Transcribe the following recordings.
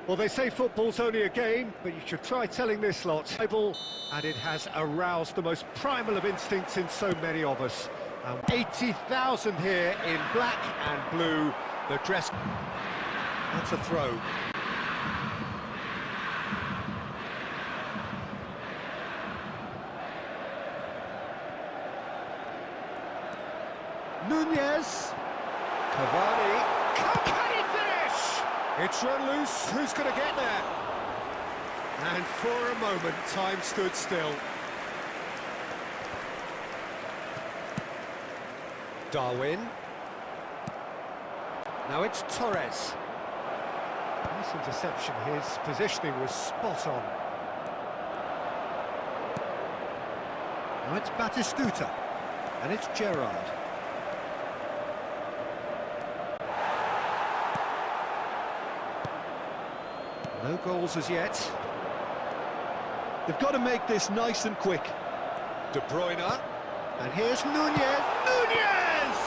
Well, they say football's only a game, but you should try telling this lot. And it has aroused the most primal of instincts in so many of us. 80,000 here in black and blue. The dress... That's a throw. Nunez. Cavani. Can he finish? It's run loose. Who's going to get there? And for a moment, time stood still. Darwin. Now it's Torres. Nice interception. His positioning was spot on. Now it's Batistuta. And it's Gerrard. No goals as yet. They've got to make this nice and quick. De Bruyne. And here's Nunez. Nunez!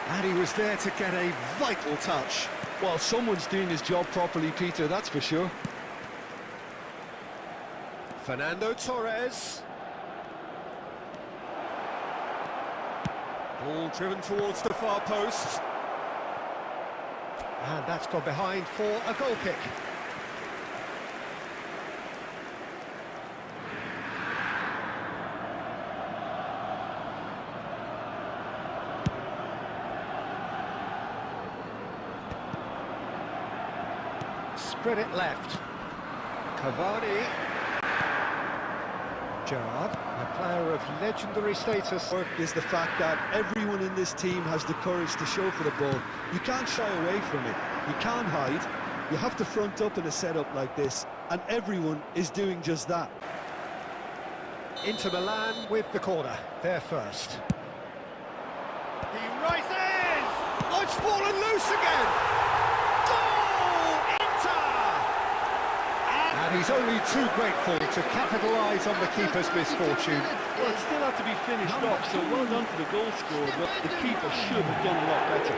And he was there to get a vital touch. Well, someone's doing his job properly, Peter, that's for sure. Fernando Torres. Ball driven towards the far post. And that's gone behind for a goal kick. Spread it left. Cavani. Gerrard, a player of legendary status. Is the fact that everyone in this team has the courage to show for the ball. You can't shy away from it. You can't hide. You have to front up in a setup like this, and everyone is doing just that. Inter Milan with the corner. They're first. He rises! Oh, it's fallen loose again! And he's only too grateful to capitalise on the keeper's misfortune. Well, it still had to be finished off, so well done to the goal scorer, but the keeper should have done a lot better.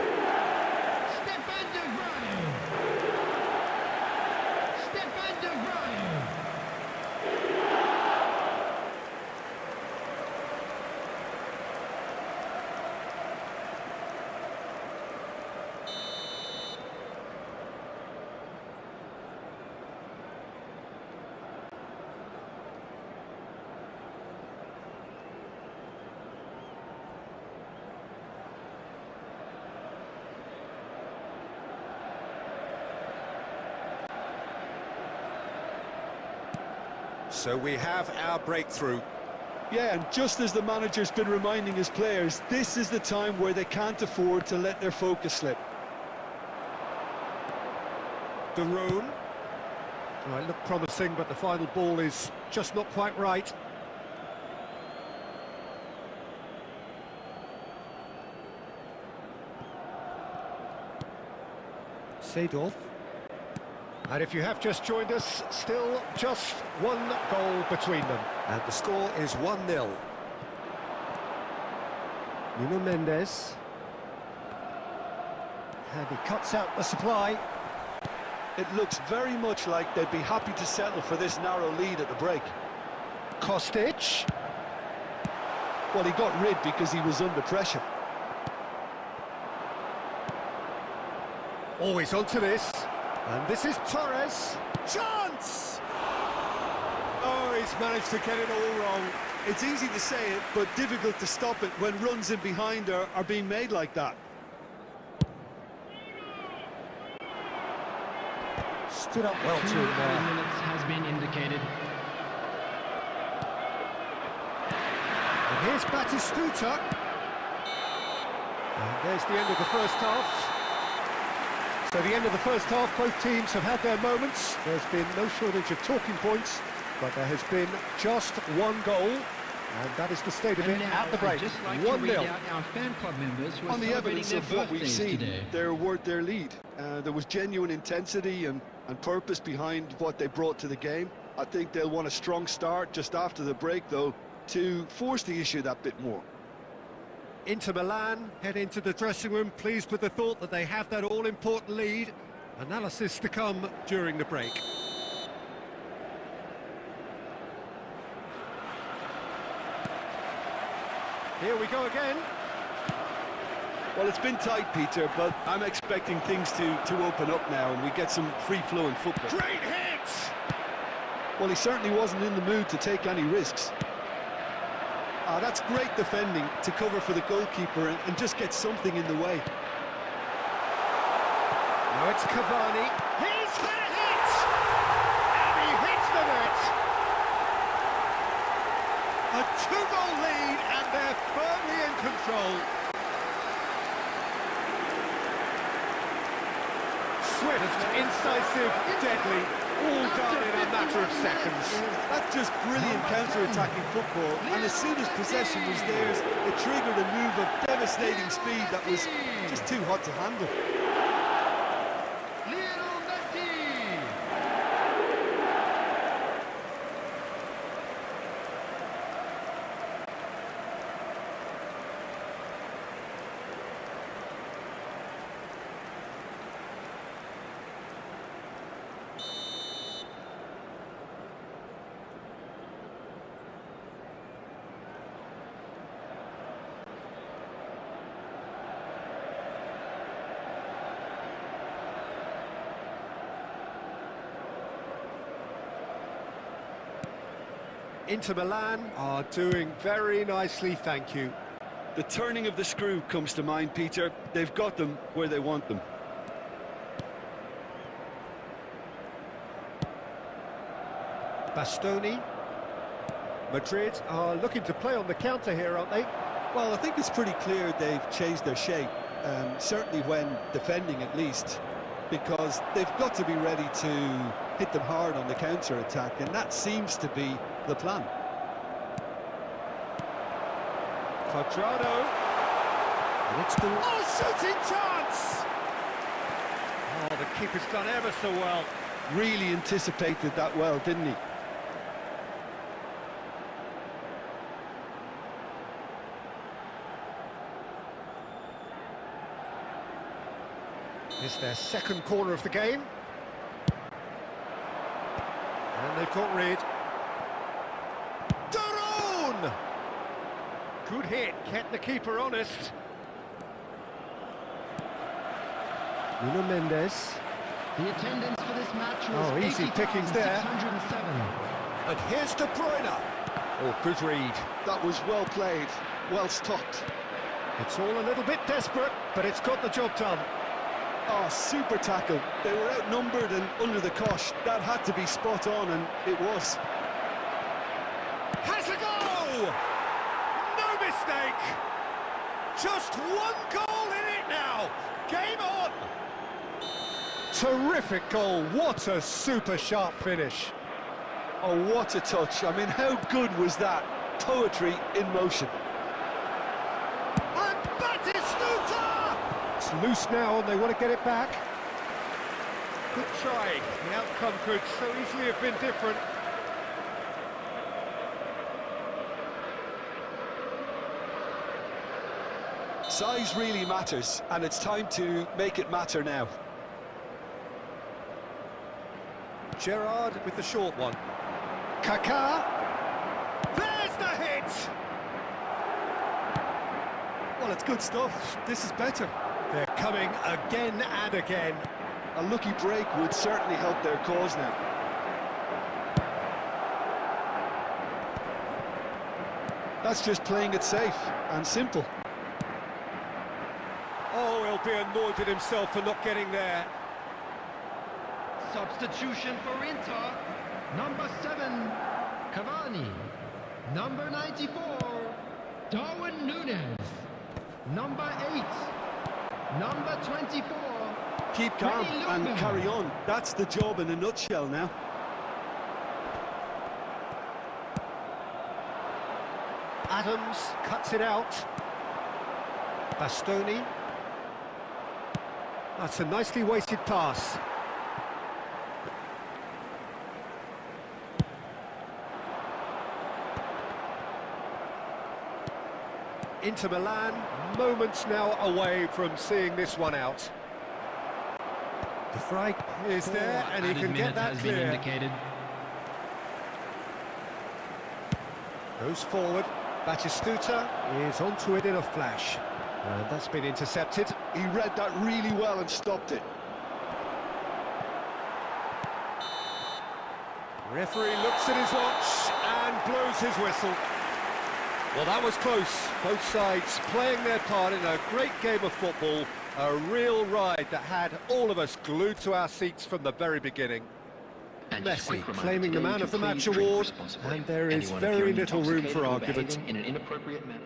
So we have our breakthrough. Yeah, and just as the manager's been reminding his players, this is the time where they can't afford to let their focus slip. De Roon. Well, it looked promising, but the final ball is just not quite right. Seedorf. And if you have just joined us, still just one goal between them. And the score is 1-0. Nuno Mendes. And he cuts out the supply. It looks very much like they'd be happy to settle for this narrow lead at the break. Kostic. Well, he got rid because he was under pressure. Always onto this. And this is Torres. Chance! Oh, he's managed to get it all wrong. It's easy to say it, but difficult to stop it when runs in behind are being made like that. Stood up well to him there. 2 minutes has been indicated. And here's Batistuta. And there's the end of the first half. So the end of the first half, both teams have had their moments. There's been no shortage of talking points, but there has been just one goal, and that is the state of it at the break. 1-0. On the evidence of what we've seen, they're worth their lead. There was genuine intensity and purpose behind what they brought to the game. I think they'll want a strong start just after the break, though, to force the issue that bit more. Inter Milan head into the dressing room pleased with the thought that they have that all-important lead, Analysis to come during the break. Here we go again. Well, it's been tight, Peter, but I'm expecting things to open up now and we get some free-flowing football. Great hit! Well, he certainly wasn't in the mood to take any risks. That's great defending to cover for the goalkeeper and just get something in the way. Now it's Cavani. He's had a hit! And he hits the net! A 2-goal lead and they're firmly in control. Swift, incisive, deadly, all done in a matter of seconds. That's just brilliant counter-attacking football, and as soon as possession was theirs, it triggered a move of devastating speed that was just too hot to handle. Inter Milan are doing very nicely, thank you. The turning of the screw comes to mind, Peter. They've got them where they want them. Bastoni. Madrid are looking to play on the counter here, aren't they? Well, I think it's pretty clear they've changed their shape, certainly when defending at least, because they've got to be ready to hit them hard on the counter-attack, and that seems to be the plan. Quadrado. And it's the... Oh, shooting chance! Oh, the keeper's done ever so well. Really anticipated that well, didn't he? It's their second corner of the game. And they've got rid. Daron! Good hit, kept the keeper honest. Nuno Mendes. The attendance for this match was easy pickings there. 607. And here's De Bruyne. Oh, good read. That was well played, well stopped. It's all a little bit desperate, but it's got the job done. Oh, super tackle. They were outnumbered and under the cosh. That had to be spot on, and it was. Has a go! No mistake! Just one goal in it now! Game on! Terrific goal. What a super sharp finish. Oh, what a touch. I mean, how good was that? Poetry in motion. And Batistuta! It's loose now and they want to get it back. Good try. The outcome could so easily have been different. Size really matters, and it's time to make it matter now. Gerrard with the short one. Kaká. There's the hit! Well, it's good stuff. This is better. They're coming again and again. A lucky break would certainly help their cause now. That's just playing it safe and simple. Oh, he'll be annoyed at himself for not getting there. Substitution for Inter. Number 7, Cavani. Number 94, Darwin Núñez. Number 8, number 24. Keep calm and carry on. That's the job in a nutshell now. Adams cuts it out. Bastoni. That's a nicely weighted pass. Inter Milan, moments now away from seeing this one out. The fry is there, and he can get that clear. Goes forward. Batistuta is onto it in a flash. And that's been intercepted. He read that really well and stopped it. Referee looks at his watch and blows his whistle. Well, that was close. Both sides playing their part in a great game of football. A real ride that had all of us glued to our seats from the very beginning. Messi claiming the Man of the Match award, and there is very little room for argument. In an inappropriate manner.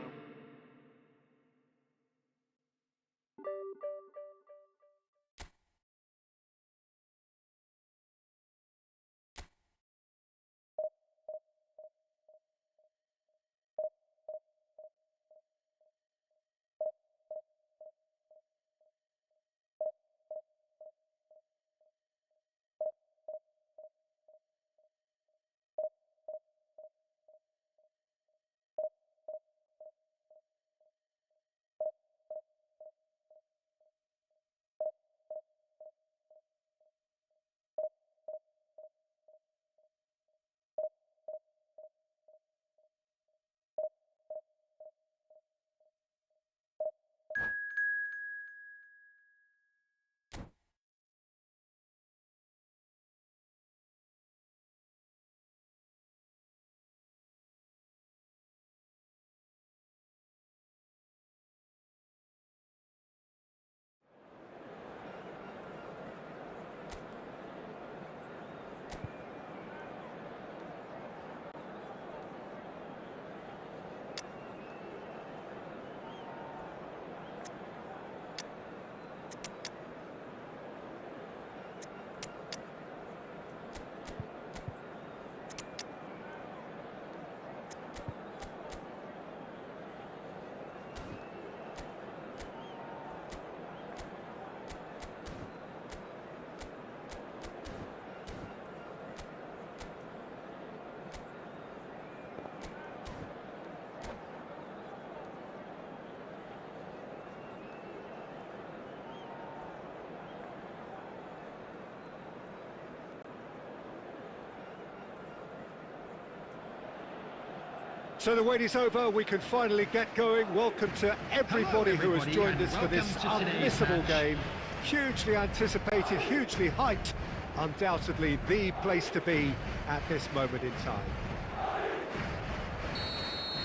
So the wait is over, we can finally get going. Welcome to everybody who has joined us for this unmissable game. Hugely anticipated, hugely hyped. Undoubtedly the place to be at this moment in time.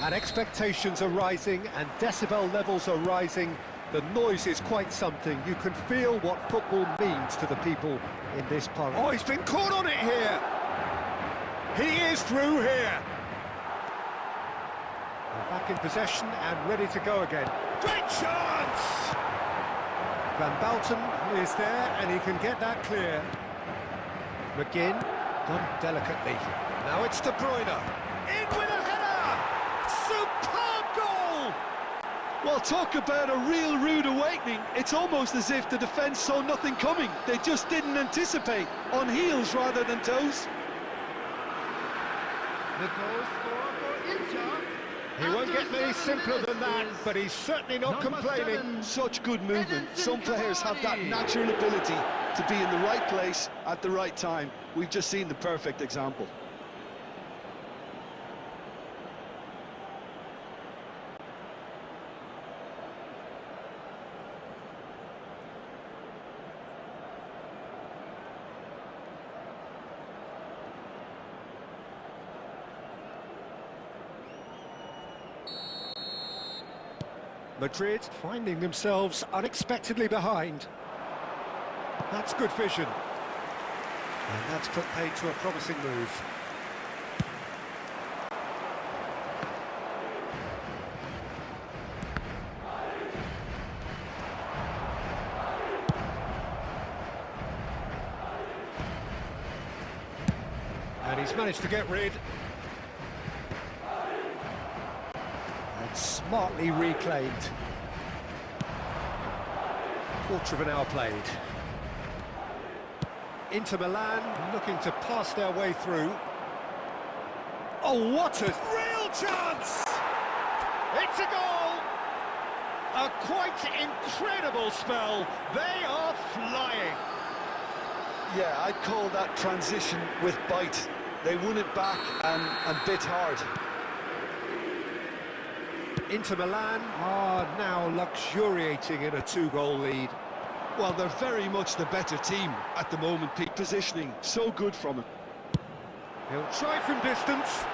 And expectations are rising and decibel levels are rising. The noise is quite something. You can feel what football means to the people in this parliament. Oh, he's been caught on it here. He is through here. Back in possession and ready to go again. Great chance! Van Bouten is there and he can get that clear. McGinn, done delicately. Now it's De Bruyne. In with a header! Superb goal! Well, talk about a real rude awakening. It's almost as if the defence saw nothing coming. They just didn't anticipate. On heels rather than toes. The goal scorer for Inter. He won't get any simpler than that, but he's certainly not complaining. 7. Such good movement. Some players have that natural ability to be in the right place at the right time. We've just seen the perfect example. Madrid finding themselves unexpectedly behind. That's good vision. And that's put paid to a promising move. And he's managed to get rid. And smartly reclaimed. Quarter of an hour played. Inter Milan looking to pass their way through. Oh, what a real chance! It's a goal! A quite incredible spell. They are flying. Yeah, I'd call that transition with bite. They won it back and bit hard. Inter Milan are now luxuriating in a 2-goal lead. Well, they're very much the better team at the moment. Peak positioning, so good from him. He'll try from distance.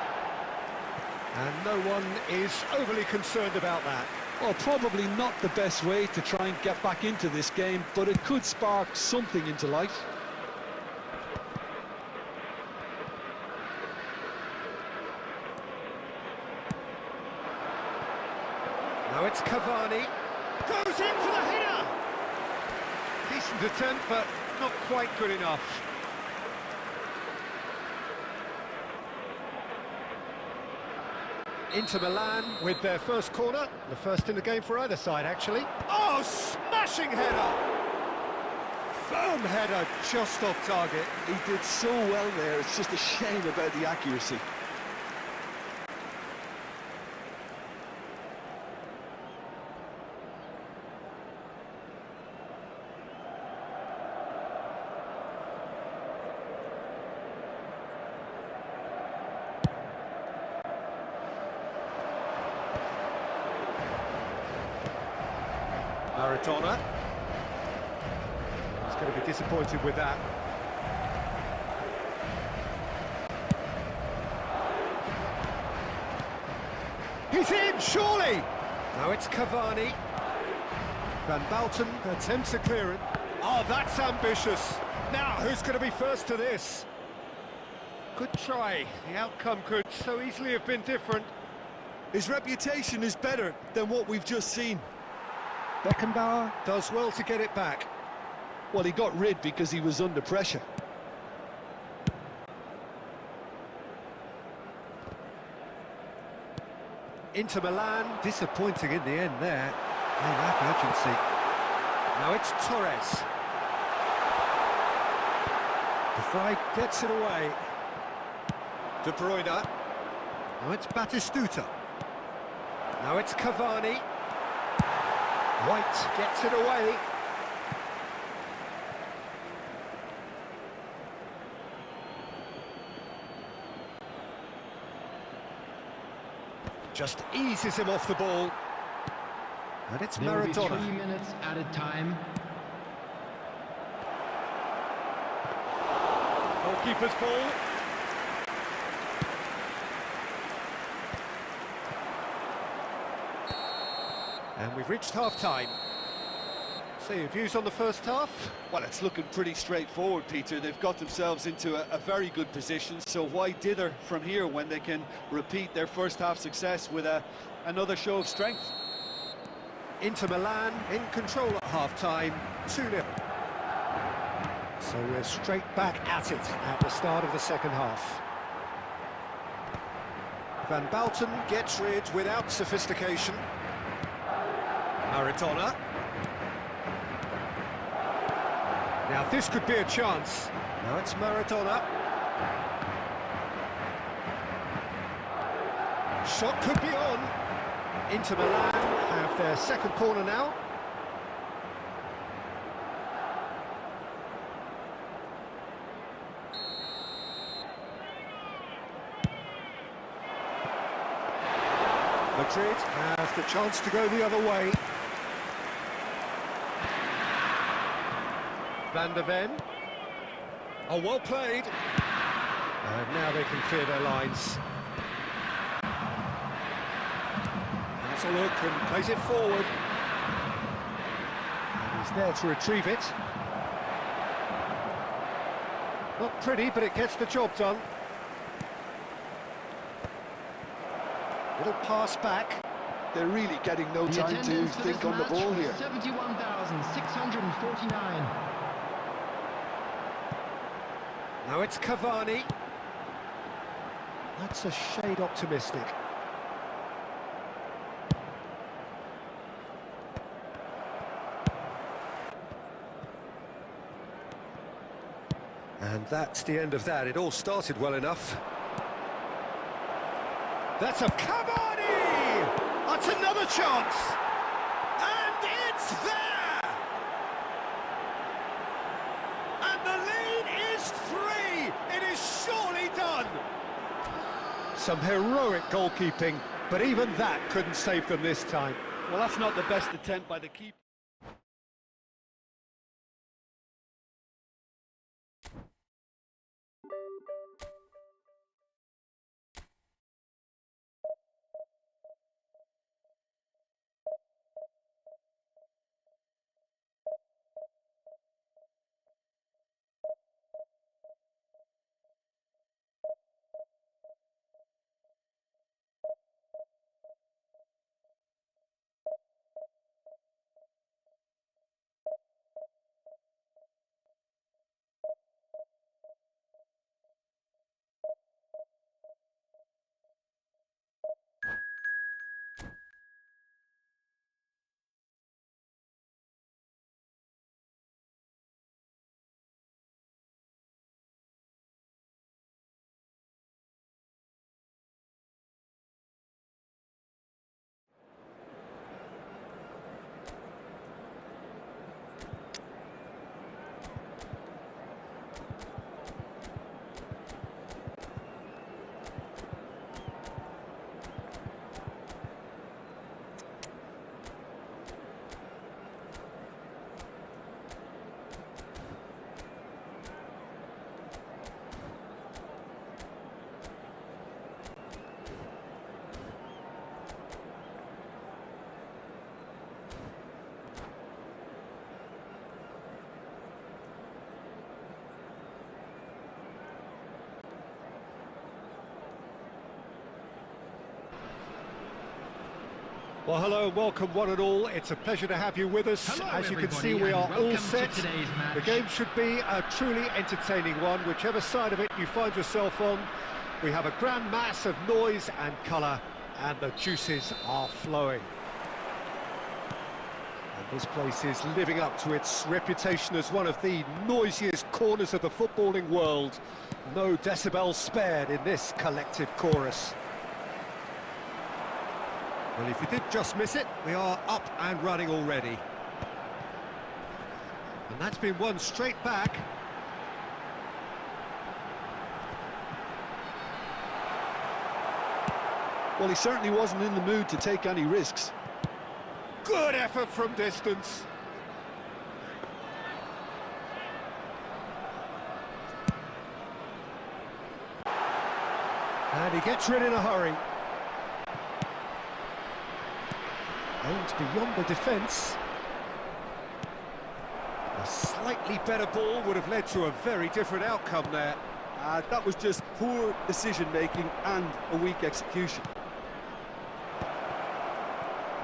And no one is overly concerned about that. Well, probably not the best way to try and get back into this game, but it could spark something into life. Now it's Cavani. Goes in for the header! Decent attempt, but not quite good enough. Inter Milan with their first corner. The first in the game for either side, actually. Oh, smashing header! Firm header, just off target. He did so well there, it's just a shame about the accuracy. Maradona. He's going to be disappointed with that. He's in, surely! Now it's Cavani. Van Balten attempts a clearance. Oh, that's ambitious. Now, who's going to be first to this? Good try. The outcome could so easily have been different. His reputation is better than what we've just seen. Beckenbauer does well to get it back. Well, he got rid because he was under pressure. Inter Milan, disappointing in the end there. They lack urgency. Now it's Torres. De Vrij gets it away. De Bruyne. Now it's Batistuta. Now it's Cavani. White gets it away. Just eases him off the ball. And it's Maradona. There will be 3 minutes added time. Goalkeeper's ball. And we've reached half-time. So your views on the first half? Well, it's looking pretty straightforward, Peter. They've got themselves into a very good position, so why dither from here when they can repeat their first half success with another show of strength? Inter Milan in control at half-time, 2-0. So we're straight back at it at the start of the second half. Van Balten gets rid without sophistication. Maradona. Now this could be a chance. Now it's Maradona. Shot could be on. Inter Milan have their second corner now. Madrid have the chance to go the other way. Van der Ven. Oh, well played. And now they can clear their lines. That's a look and plays it forward. And he's there to retrieve it. Not pretty, but it gets the job done. Little pass back. They're really getting no time to think on the ball here. 71,649. Now it's Cavani. That's a shade optimistic. And that's the end of that. It all started well enough. That's a Cavani! That's another chance! And it's there! And the lead Some heroic goalkeeping, but even that couldn't save them this time. Well, that's not the best attempt by the keeper. Well, hello and welcome one and all. It's a pleasure to have you with us. Hello, as you can see, everybody, we are and all welcome set. to today's match. The game should be a truly entertaining one, whichever side of it you find yourself on. We have a grand mass of noise and colour, and the juices are flowing. And this place is living up to its reputation as one of the noisiest corners of the footballing world. No decibels spared in this collective chorus. Well, if you did just miss it, we are up and running already. And that's been won straight back. Well, he certainly wasn't in the mood to take any risks. Good effort from distance. And he gets rid in a hurry. Aimed beyond the defence. A slightly better ball would have led to a very different outcome there. That was just poor decision-making and a weak execution.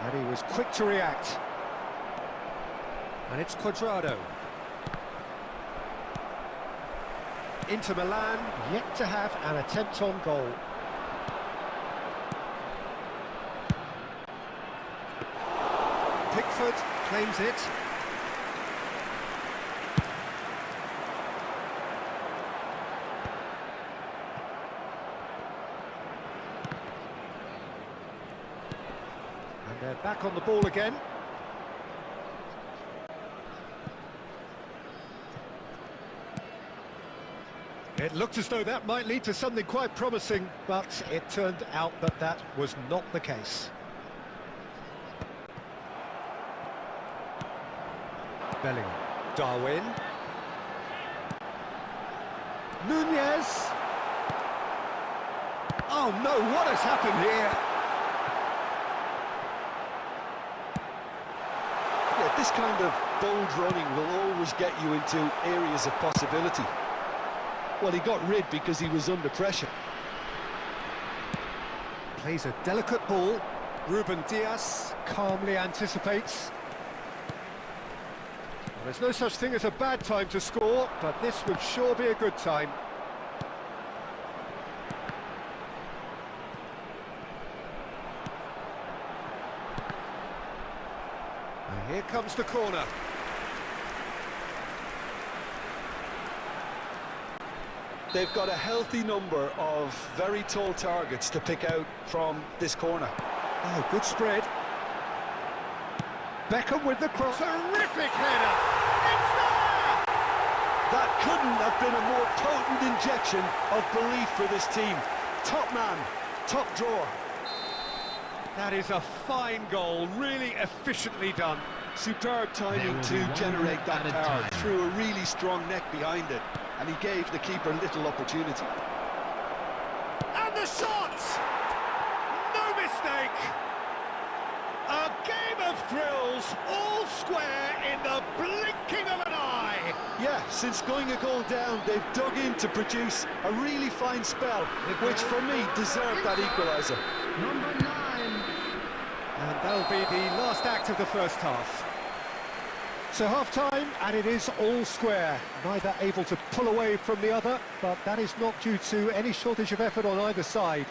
And he was quick to react. And it's Cuadrado. Inter Milan yet to have an attempt on goal. Pickford claims it. And they're back on the ball again. It looked as though that might lead to something quite promising, but it turned out that that was not the case. Bellingham. Darwin. Nunez. Oh no, what has happened here? Yeah, this kind of bold running will always get you into areas of possibility. Well, he got rid because he was under pressure. Plays a delicate ball. Ruben Dias calmly anticipates. There's no such thing as a bad time to score, but this would sure be a good time. And here comes the corner. They've got a healthy number of very tall targets to pick out from this corner. Oh, good spread. Beckham with the cross. Terrific header! It's there! That couldn't have been a more potent injection of belief for this team. Top man, top drawer. That is a fine goal, really efficiently done. Superb timing to generate that power through a really strong neck behind it, and he gave the keeper little opportunity. And the shot! No mistake! A game of thrills, all square in the blinking of an eye! Yeah, since going a goal down, they've dug in to produce a really fine spell, which for me deserved that equaliser. Number 9. And that'll be the last act of the first half. So half-time, and it is all square. Neither able to pull away from the other, but that is not due to any shortage of effort on either side.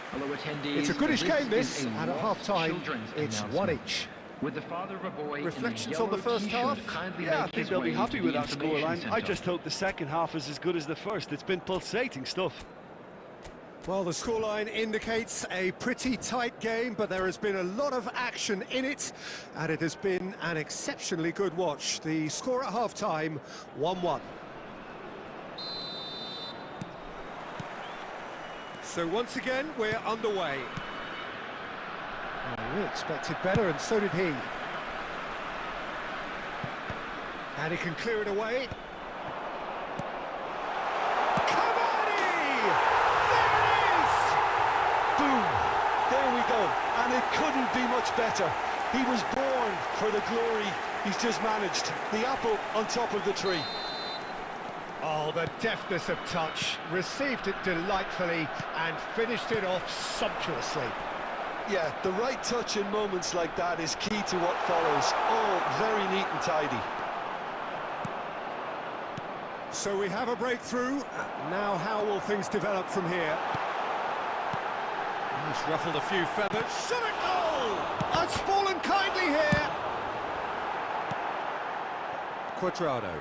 It's a goodish game, this, and at half-time, it's one each. With the father of a boy Reflections on the first half? Yeah, I think they'll be happy with that scoreline. I just hope the second half is as good as the first. It's been pulsating stuff. Well, the scoreline indicates a pretty tight game, but there has been a lot of action in it, and it has been an exceptionally good watch. The score at half-time, 1-1. So once again, we're underway. Oh, we expected better, and so did he. And he can clear it away. Boom! There we go, and it couldn't be much better. He was born for the glory he's just managed. The apple on top of the tree. Oh, the deftness of touch. Received it delightfully and finished it off sumptuously. Yeah, the right touch in moments like that is key to what follows. Oh, very neat and tidy. So we have a breakthrough. Now how will things develop from here? He's ruffled a few feathers. Shot it! Oh! It's fallen kindly here. Quadrado.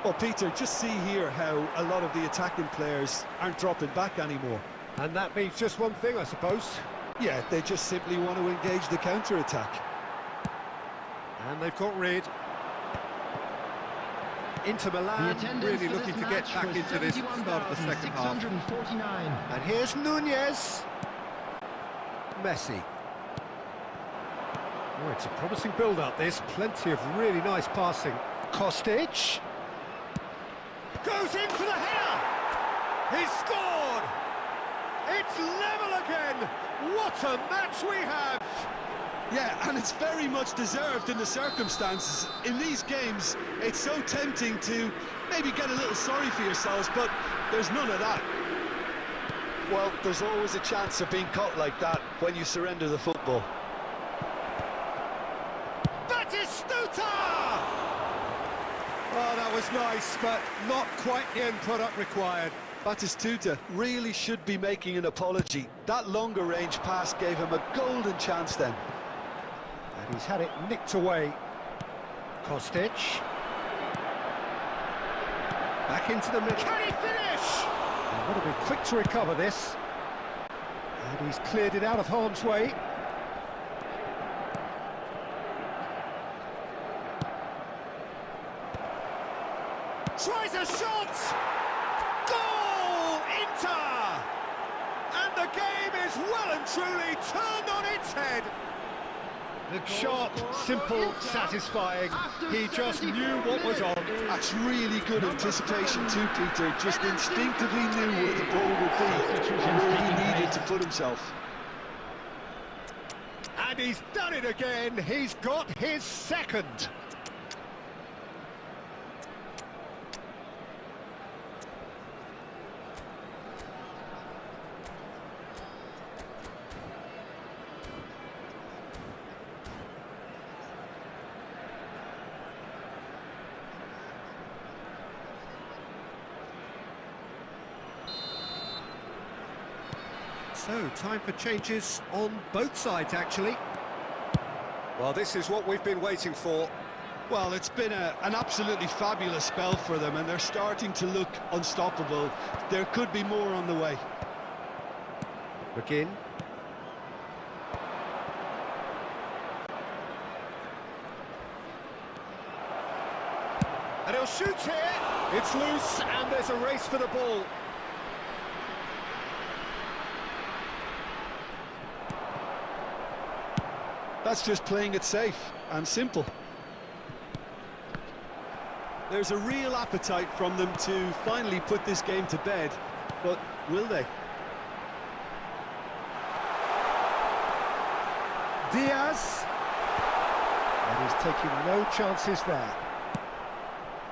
Well, Peter, just see here how a lot of the attacking players aren't dropping back anymore. And that means just one thing, I suppose. Yeah, they just simply want to engage the counter-attack. And they've got rid. Inter Milan really looking to get back into this at the start of the second half. And here's Nunez. Messi. Oh, it's a promising build-up, this. Plenty of really nice passing. Kostic. Goes in for the header! He's scored! It's level again! What a match we have! Yeah, and it's very much deserved in the circumstances. In these games, it's so tempting to maybe get a little sorry for yourselves, but there's none of that. Well, there's always a chance of being caught like that when you surrender the football. Batistuta! Oh, that was nice, but not quite the end product required. Batistuta really should be making an apology. That longer range pass gave him a golden chance then. And he's had it nicked away. Kostic. Back into the middle. Can he finish? He would have been quick to recover this. And he's cleared it out of harm's way. Tries a shot! Goal! Inter! And the game is well and truly turned on its head. Sharp, simple, satisfying. He just knew what was on. That's really good anticipation too, Peter. Just instinctively knew where the ball would be and where he needed to put himself. And he's done it again. He's got his second. So, time for changes on both sides, actually. Well, this is what we've been waiting for. Well, it's been an absolutely fabulous spell for them, and they're starting to look unstoppable. There could be more on the way. McGinn. And he'll shoot here. It's loose, and there's a race for the ball. That's just playing it safe and simple. There's a real appetite from them to finally put this game to bed, but will they? Diaz. And he's taking no chances there.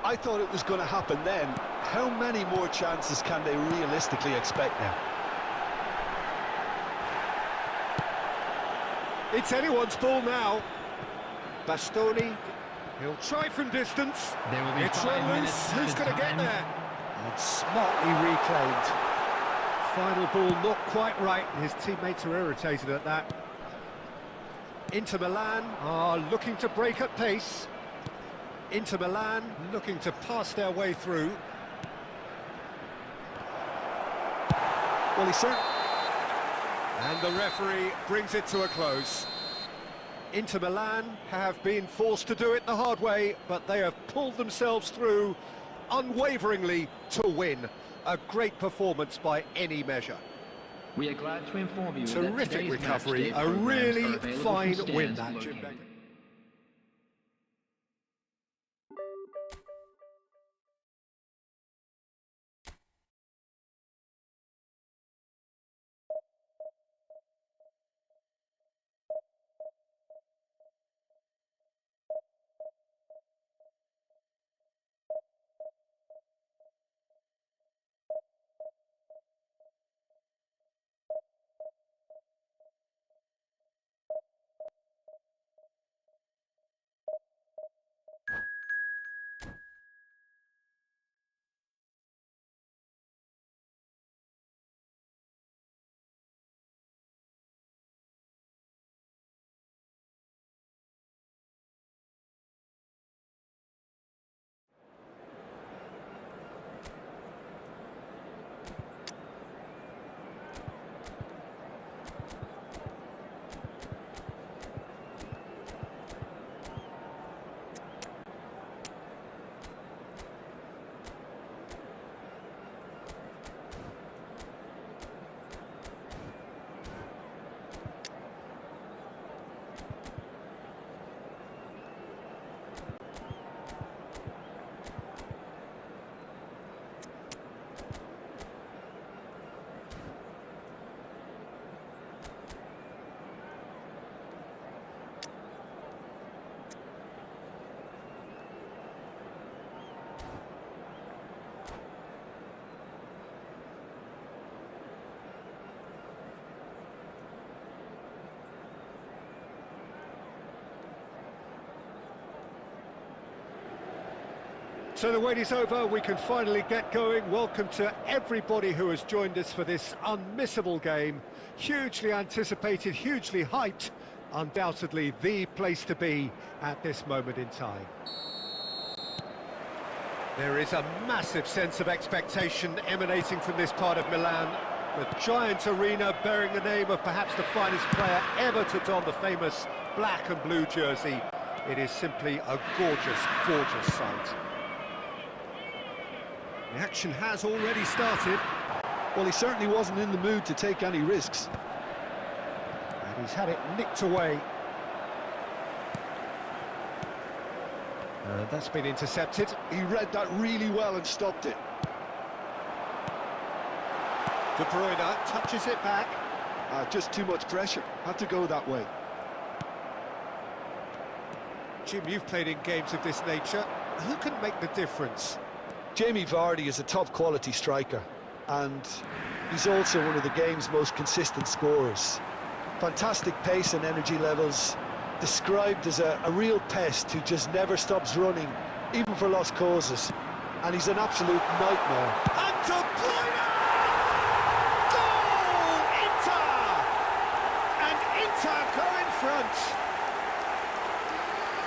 I thought it was going to happen then. How many more chances can they realistically expect now? It's anyone's ball now. Bastoni, he'll try from distance. There will be It's 5 let minutes loose. Who's added going to get time. there? And smartly reclaimed. Final ball not quite right. His teammates are irritated at that. Inter Milan are looking to break at pace. Inter Milan looking to pass their way through. Well, he certainly... And the referee brings it to a close. Inter Milan have been forced to do it the hard way, but they have pulled themselves through unwaveringly to win. A great performance by any measure. We are glad to inform you that Terrific today's recovery, match day a programs really are available fine from win stands that. located- So the wait is over, we can finally get going. Welcome to everybody who has joined us for this unmissable game. Hugely anticipated, hugely hyped, undoubtedly the place to be at this moment in time. There is a massive sense of expectation emanating from this part of Milan. The giant arena bearing the name of perhaps the finest player ever to don the famous black and blue jersey. It is simply a gorgeous, gorgeous sight. The action has already started. Well, he certainly wasn't in the mood to take any risks. And he's had it nicked away. And that's been intercepted. He read that really well and stopped it. De Bruyne touches it back. Just too much pressure. Had to go that way. Jim, you've played in games of this nature. Who can make the difference? Jamie Vardy is a top-quality striker, and he's also one of the game's most consistent scorers. Fantastic pace and energy levels, described as a real pest who just never stops running, even for lost causes. And he's an absolute nightmare. And De Bruyne! Goal! Inter! And Inter go in front.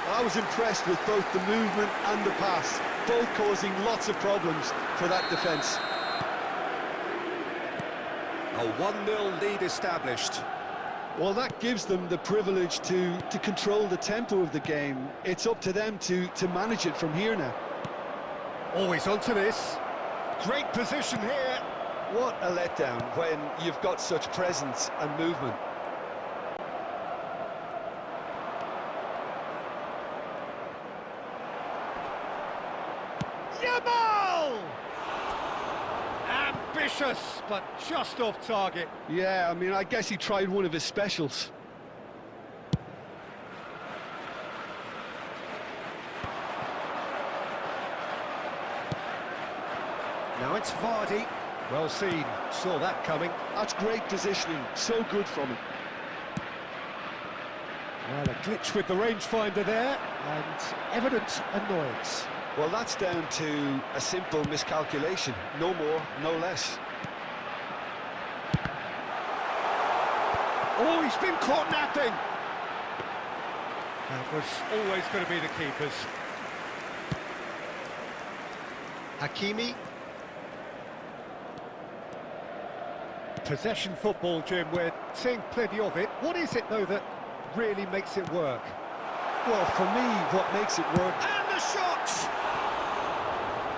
I was impressed with both the movement and the pass, both causing lots of problems for that defence. A 1-0 lead established. Well, that gives them the privilege to control the tempo of the game. It's up to them to manage it from here now. Always onto this. Great position here. What a letdown when you've got such presence and movement. Yamal! Ambitious, but just off target. Yeah, I mean, I guess he tried one of his specials. Now it's Vardy. Well seen, saw that coming. That's great positioning, so good from him. Well, a glitch with the rangefinder there, and evident annoyance. Well, that's down to a simple miscalculation. No more, no less. Oh, he's been caught napping! That was always going to be the keeper's. Hakimi. Possession football, Jim, we're seeing plenty of it. What is it, though, that really makes it work? Well, for me, what makes it work... And the shot!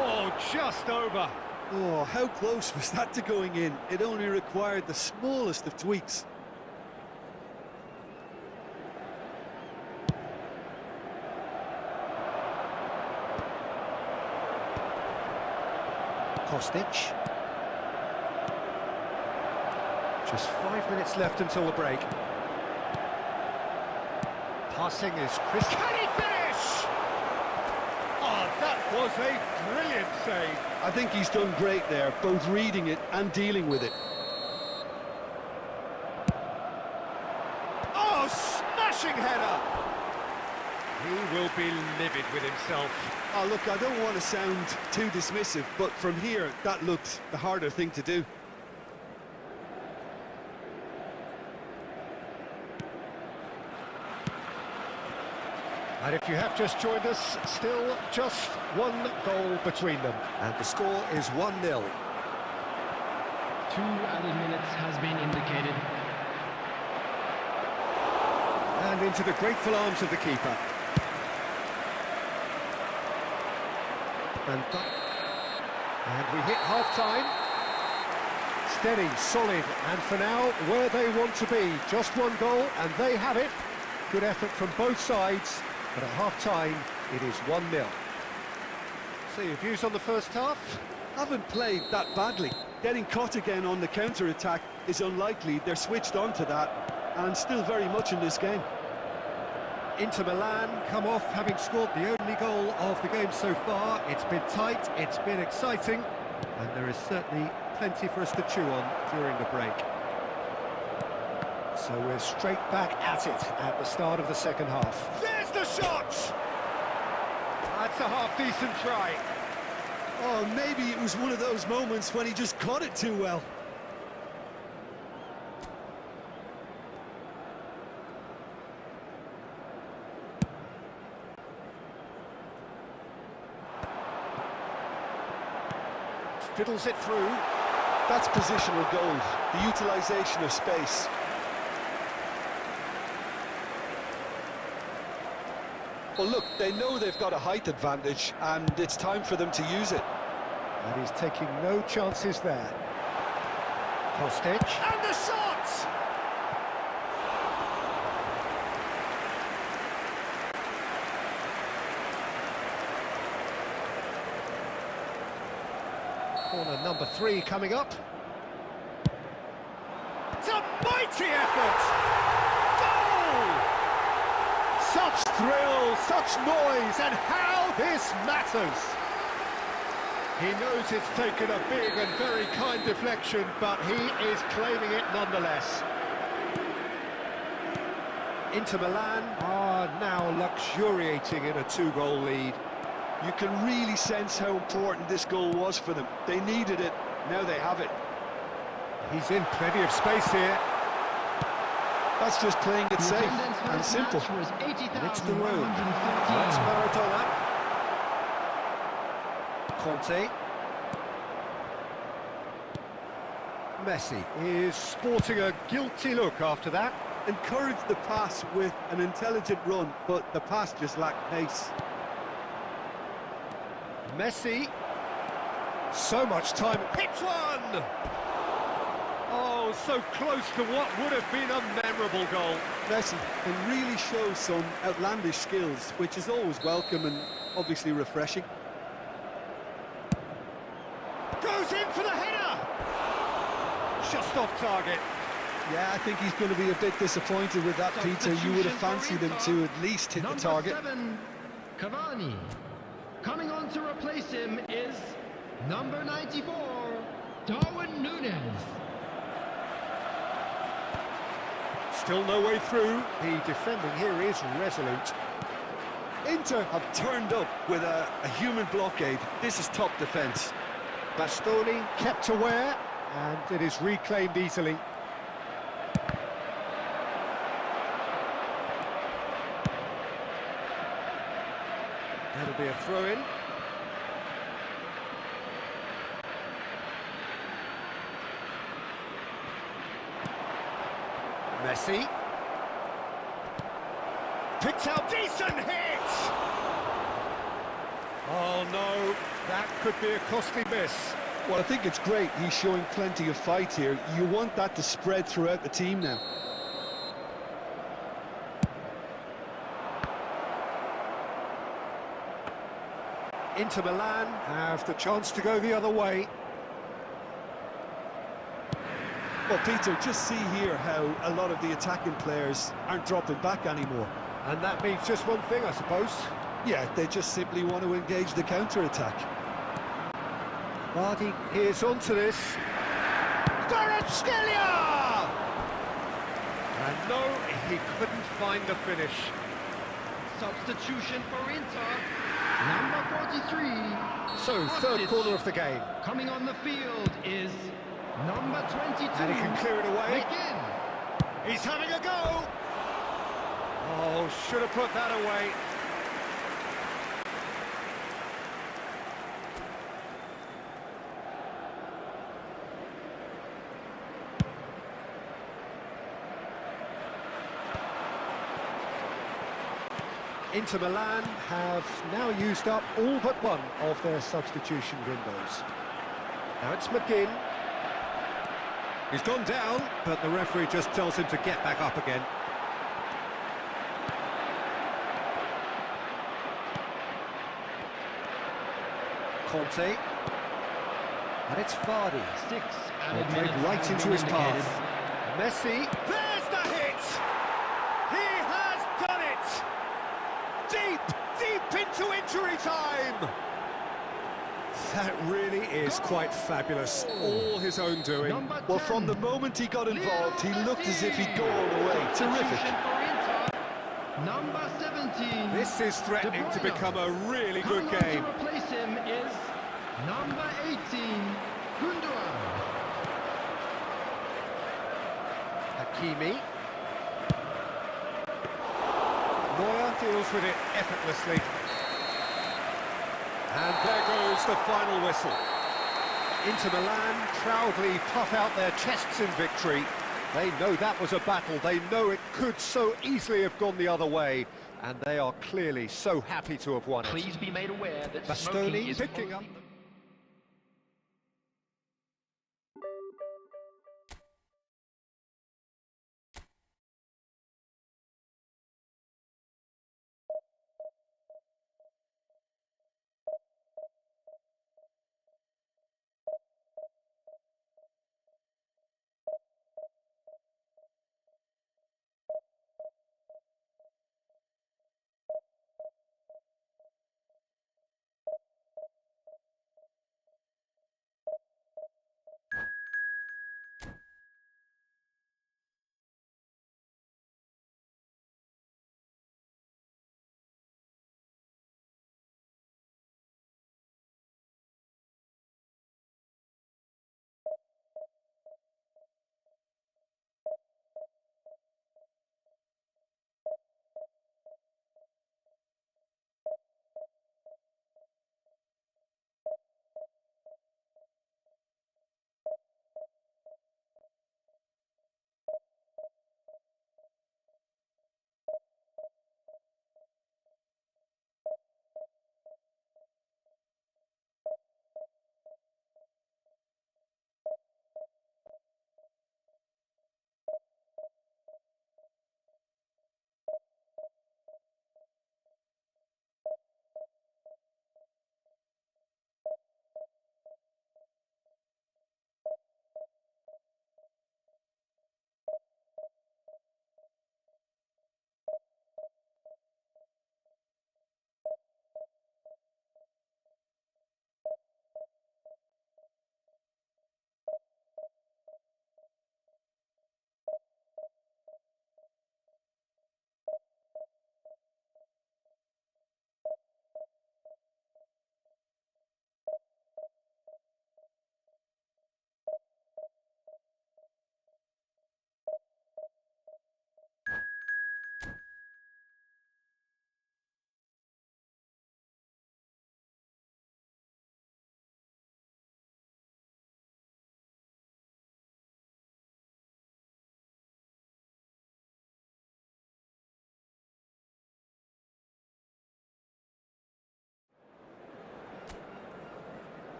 Oh, just over. Oh, how close was that to going in? It only required the smallest of tweaks. Kostic. Just 5 minutes left until the break. Passing is Chris. Can he finish? Oh, that was a brilliant save. I think he's done great there, both reading it and dealing with it. Oh, smashing header! He will be livid with himself. Oh, look, I don't want to sound too dismissive, but from here, that looked the harder thing to do. And if you have just joined us, still just one goal between them. And the score is 1-0. 2 added minutes has been indicated. And into the grateful arms of the keeper. And we hit half-time. Steady, solid, and for now, where they want to be. Just one goal, and they have it. Good effort from both sides. But at half-time, it is 1-0. So your views on the first half? Haven't played that badly. Getting caught again on the counter-attack is unlikely. They're switched on to that, and still very much in this game. Inter Milan come off having scored the only goal of the game so far. It's been tight, it's been exciting, and there is certainly plenty for us to chew on during the break. So we're straight back at it at the start of the second half. There's the shot! That's a half-decent try. Oh, maybe it was one of those moments when he just caught it too well. Fiddles it through. That's positional goal, the utilisation of space. Well, look, they know they've got a height advantage, and it's time for them to use it. And he's taking no chances there. Kostic. And the shot! Corner number 3 coming up. It's a mighty effort! Goal! Such thrill, such noise, and how this matters! He knows it's taken a big and very kind deflection, but he is claiming it nonetheless. Inter Milan are now luxuriating in a 2-goal lead. You can really sense how important this goal was for them. They needed it, now they have it. He's in plenty of space here. That's just playing it safe and simple. And it's the road. That's Maradona. Conte. Messi is sporting a guilty look after that. Encouraged the pass with an intelligent run, but the pass just lacked pace. Messi. So much time. Hits one! Oh, so close to what would have been a memorable goal. Messi can really show some outlandish skills, which is always welcome and obviously refreshing. Goes in for the header! Just off target. Yeah, I think he's going to be a bit disappointed with that, Peter. You would have fancied him to at least hit the target. Number 7, Cavani. Coming on to replace him is number 94, Darwin Núñez. Still no way through. The defending here is resolute. Inter have turned up with a human blockade. This is top defence. Bastoni kept aware, and it is reclaimed easily. That'll be a throw-in. Messi. Picked out, decent hit! Oh no, that could be a costly miss. Well, I think it's great. He's showing plenty of fight here. You want that to spread throughout the team now. Inter Milan have the chance to go the other way. Well, Peter, just see here how a lot of the attacking players aren't dropping back anymore. And that means just one thing, I suppose. Yeah, they just simply want to engage the counter-attack. Vardy here's onto this. Kvaratskhelia! And no, he couldn't find the finish. Substitution for Inter, number 43. So, third corner of the game. Coming on the field is number 22. And he can clear it away. McGinn. He's having a go! Oh, should have put that away. Inter Milan have now used up all but one of their substitution windows. Now it's McGinn. He's gone down, but the referee just tells him to get back up again. Conte. And it's Vardy. 6 They added played minutes right have into been his path. indicated. Messi. There's the hit! He has done it! Deep into injury time! That really is quite fabulous. All his own doing. Number 10. Well, from the moment he got involved, he looked as if he'd go all the way. Terrific. Substitution for Inter, number 17. This is threatening to become a really good Coming on game. to replace him is number 18, Gundogan. Hakimi. Neuer deals with it effortlessly. And there goes the final whistle. Inter Milan proudly puff out their chests in victory. They know that was a battle. They know it could so easily have gone the other way. And they are clearly so happy to have won it. Please be made aware that smoking Bastoni is picking only up.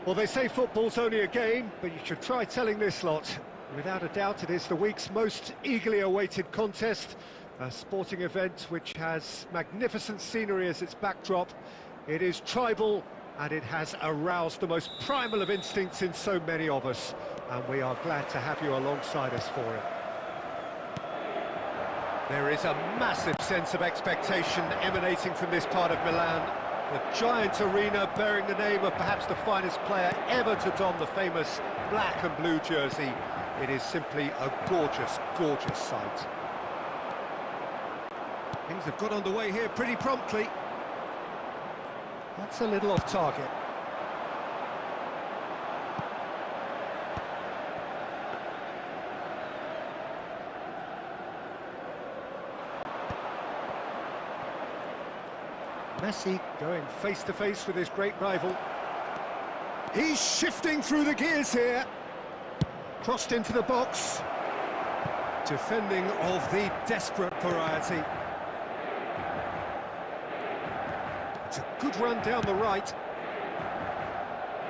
Well, they say football's only a game, but you should try telling this lot. Without a doubt, it is the week's most eagerly awaited contest, a sporting event which has magnificent scenery as its backdrop. It is tribal, and it has aroused the most primal of instincts in so many of us, and we are glad to have you alongside us for it. There is a massive sense of expectation emanating from this part of Milan. The giant arena bearing the name of perhaps the finest player ever to don the famous black and blue jersey. It is simply a gorgeous, gorgeous sight. Things have got underway here pretty promptly. That's a little off target. Messi going face-to-face with his great rival. He's shifting through the gears here. Crossed into the box. Defending of the desperate variety. It's a good run down the right.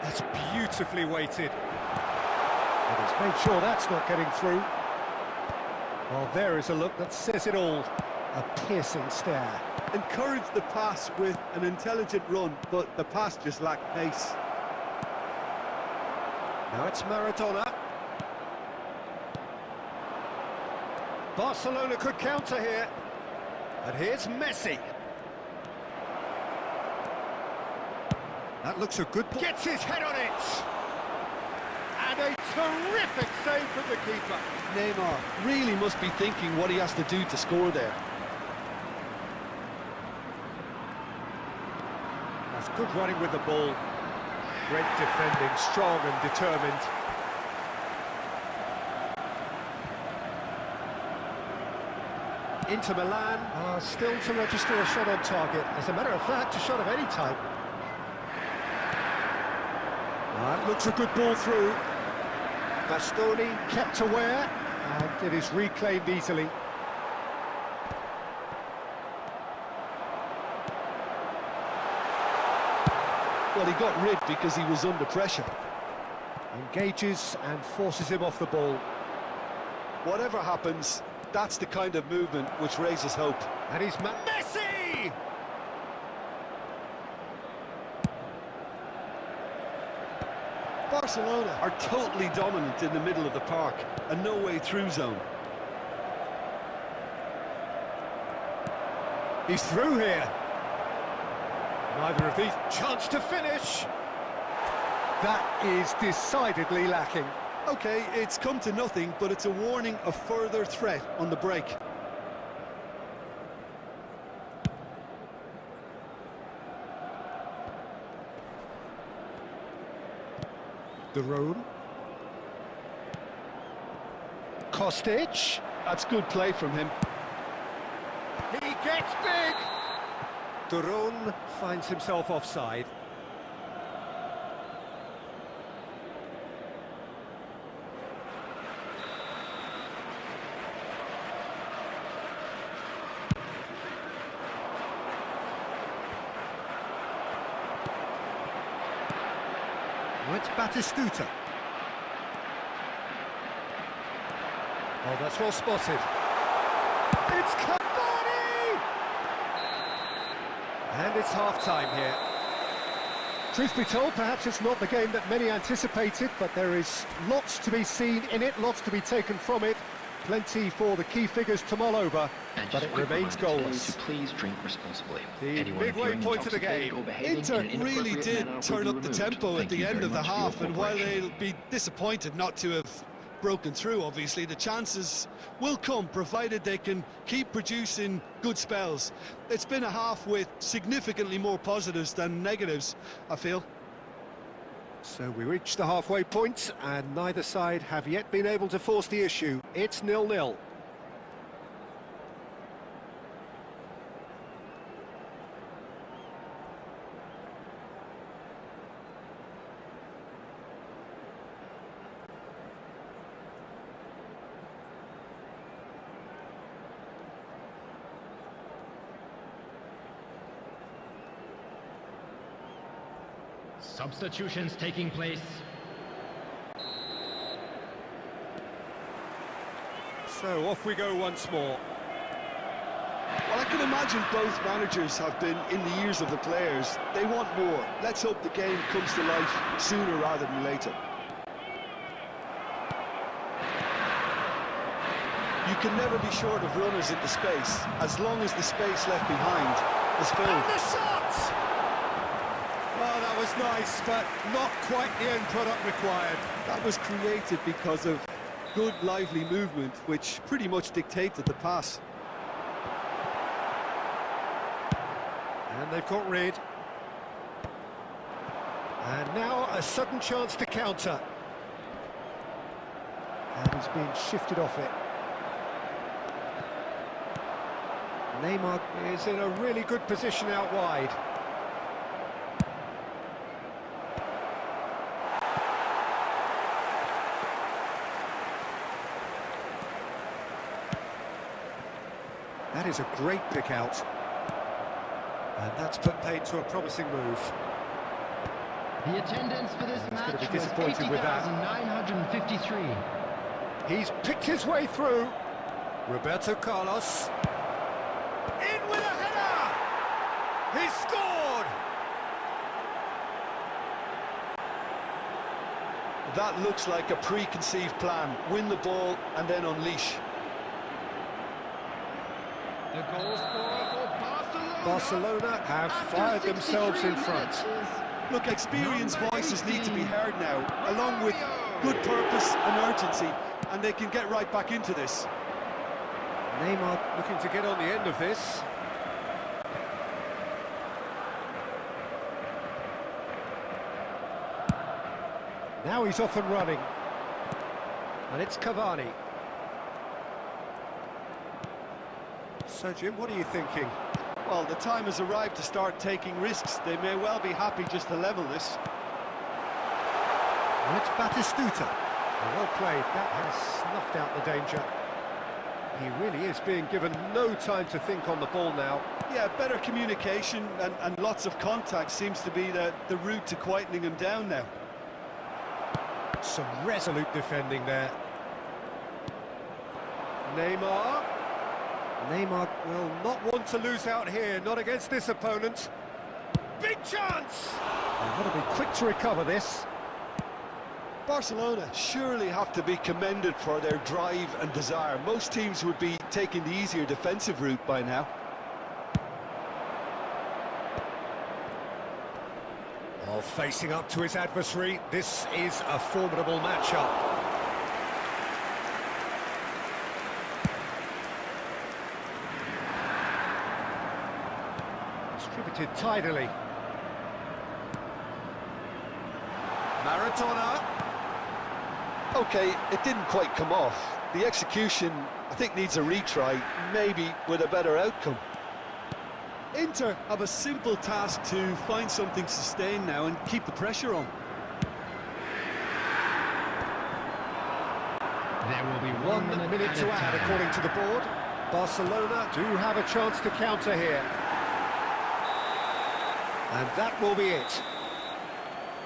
That's beautifully weighted. And he's made sure that's not getting through. Well, there is a look that says it all. A piercing stare. Encouraged the pass with an intelligent run, but the pass just lacked pace. Now it's Maradona. Barcelona could counter here. And here's Messi. That looks a good ball. Gets his head on it! And a terrific save from the keeper. Neymar really must be thinking what he has to do to score there. That's good running with the ball. Great defending, strong and determined. Inter Milan are still to register a shot on target. As a matter of fact, a shot of any type. That looks a good ball through. Bastoni kept aware, and it is reclaimed easily. Well, he got rid because he was under pressure. Engages and forces him off the ball. Whatever happens, that's the kind of movement which raises hope. And he's Messi! Barcelona are totally dominant in the middle of the park, a no-way through zone. He's through here. Neither of these. Chance to finish. That is decidedly lacking. Okay, it's come to nothing, but it's a warning of further threat on the break. De Roon. Kostic. That's good play from him. He gets big. De Roon finds himself offside. Well, it's Batistuta. Oh, that's well spotted. It's Cavani! And it's half-time here. Truth be told, perhaps it's not the game that many anticipated, but there is lots to be seen in it, lots to be taken from it. Plenty for the key figures to mull over, but it remains goalless. Please drink responsibly. The midway point of the game. Inter really did turn up the tempo at the end of the half, and while they'll be disappointed not to have broken through, obviously, the chances will come, provided they can keep producing good spells. It's been a half with significantly more positives than negatives, I feel. So we reach the halfway point, and neither side have yet been able to force the issue. It's 0-0. Substitutions taking place. So off we go once more. Well, I can imagine both managers have been in the ears of the players. They want more. Let's hope the game comes to life sooner rather than later. You can never be short of runners in the space, as long as the space left behind is filled. And the shot! Oh, that was nice, but not quite the end product required. That was created because of good, lively movement, which pretty much dictated the pass. And they've got rid. And now a sudden chance to counter. And he's being shifted off it. Neymar is in a really good position out wide. That is a great pick out. And that's put paid to a promising move. The attendance for this match going to be was disappointed with that. 80,953. He's picked his way through. Roberto Carlos. In with a header! He scored! That looks like a preconceived plan. Win the ball and then unleash. The goal scorer for Barcelona. Barcelona have fired themselves in front. Look, experienced voices need to be heard now, along with good purpose and urgency, and they can get right back into this. Neymar looking to get on the end of this. Now he's off and running. And it's Cavani. So, Jim, what are you thinking? Well, the time has arrived to start taking risks. They may well be happy just to level this. And it's Batistuta. Well played. That has snuffed out the danger. He really is being given no time to think on the ball now. Yeah, better communication and lots of contact seems to be the route to quietening him down now. Some resolute defending there. Neymar. Neymar will not want to lose out here, not against this opponent. Big chance! They've got to be quick to recover this. Barcelona surely have to be commended for their drive and desire. Most teams would be taking the easier defensive route by now. Oh, facing up to his adversary, this is a formidable matchup. Distributed tidily. Maradona. Okay, it didn't quite come off. The execution, I think, needs a retry, maybe with a better outcome. Inter have a simple task to find something sustained now and keep the pressure on. There will be 1 minute to add, according to the board. Barcelona do have a chance to counter here. And that will be it.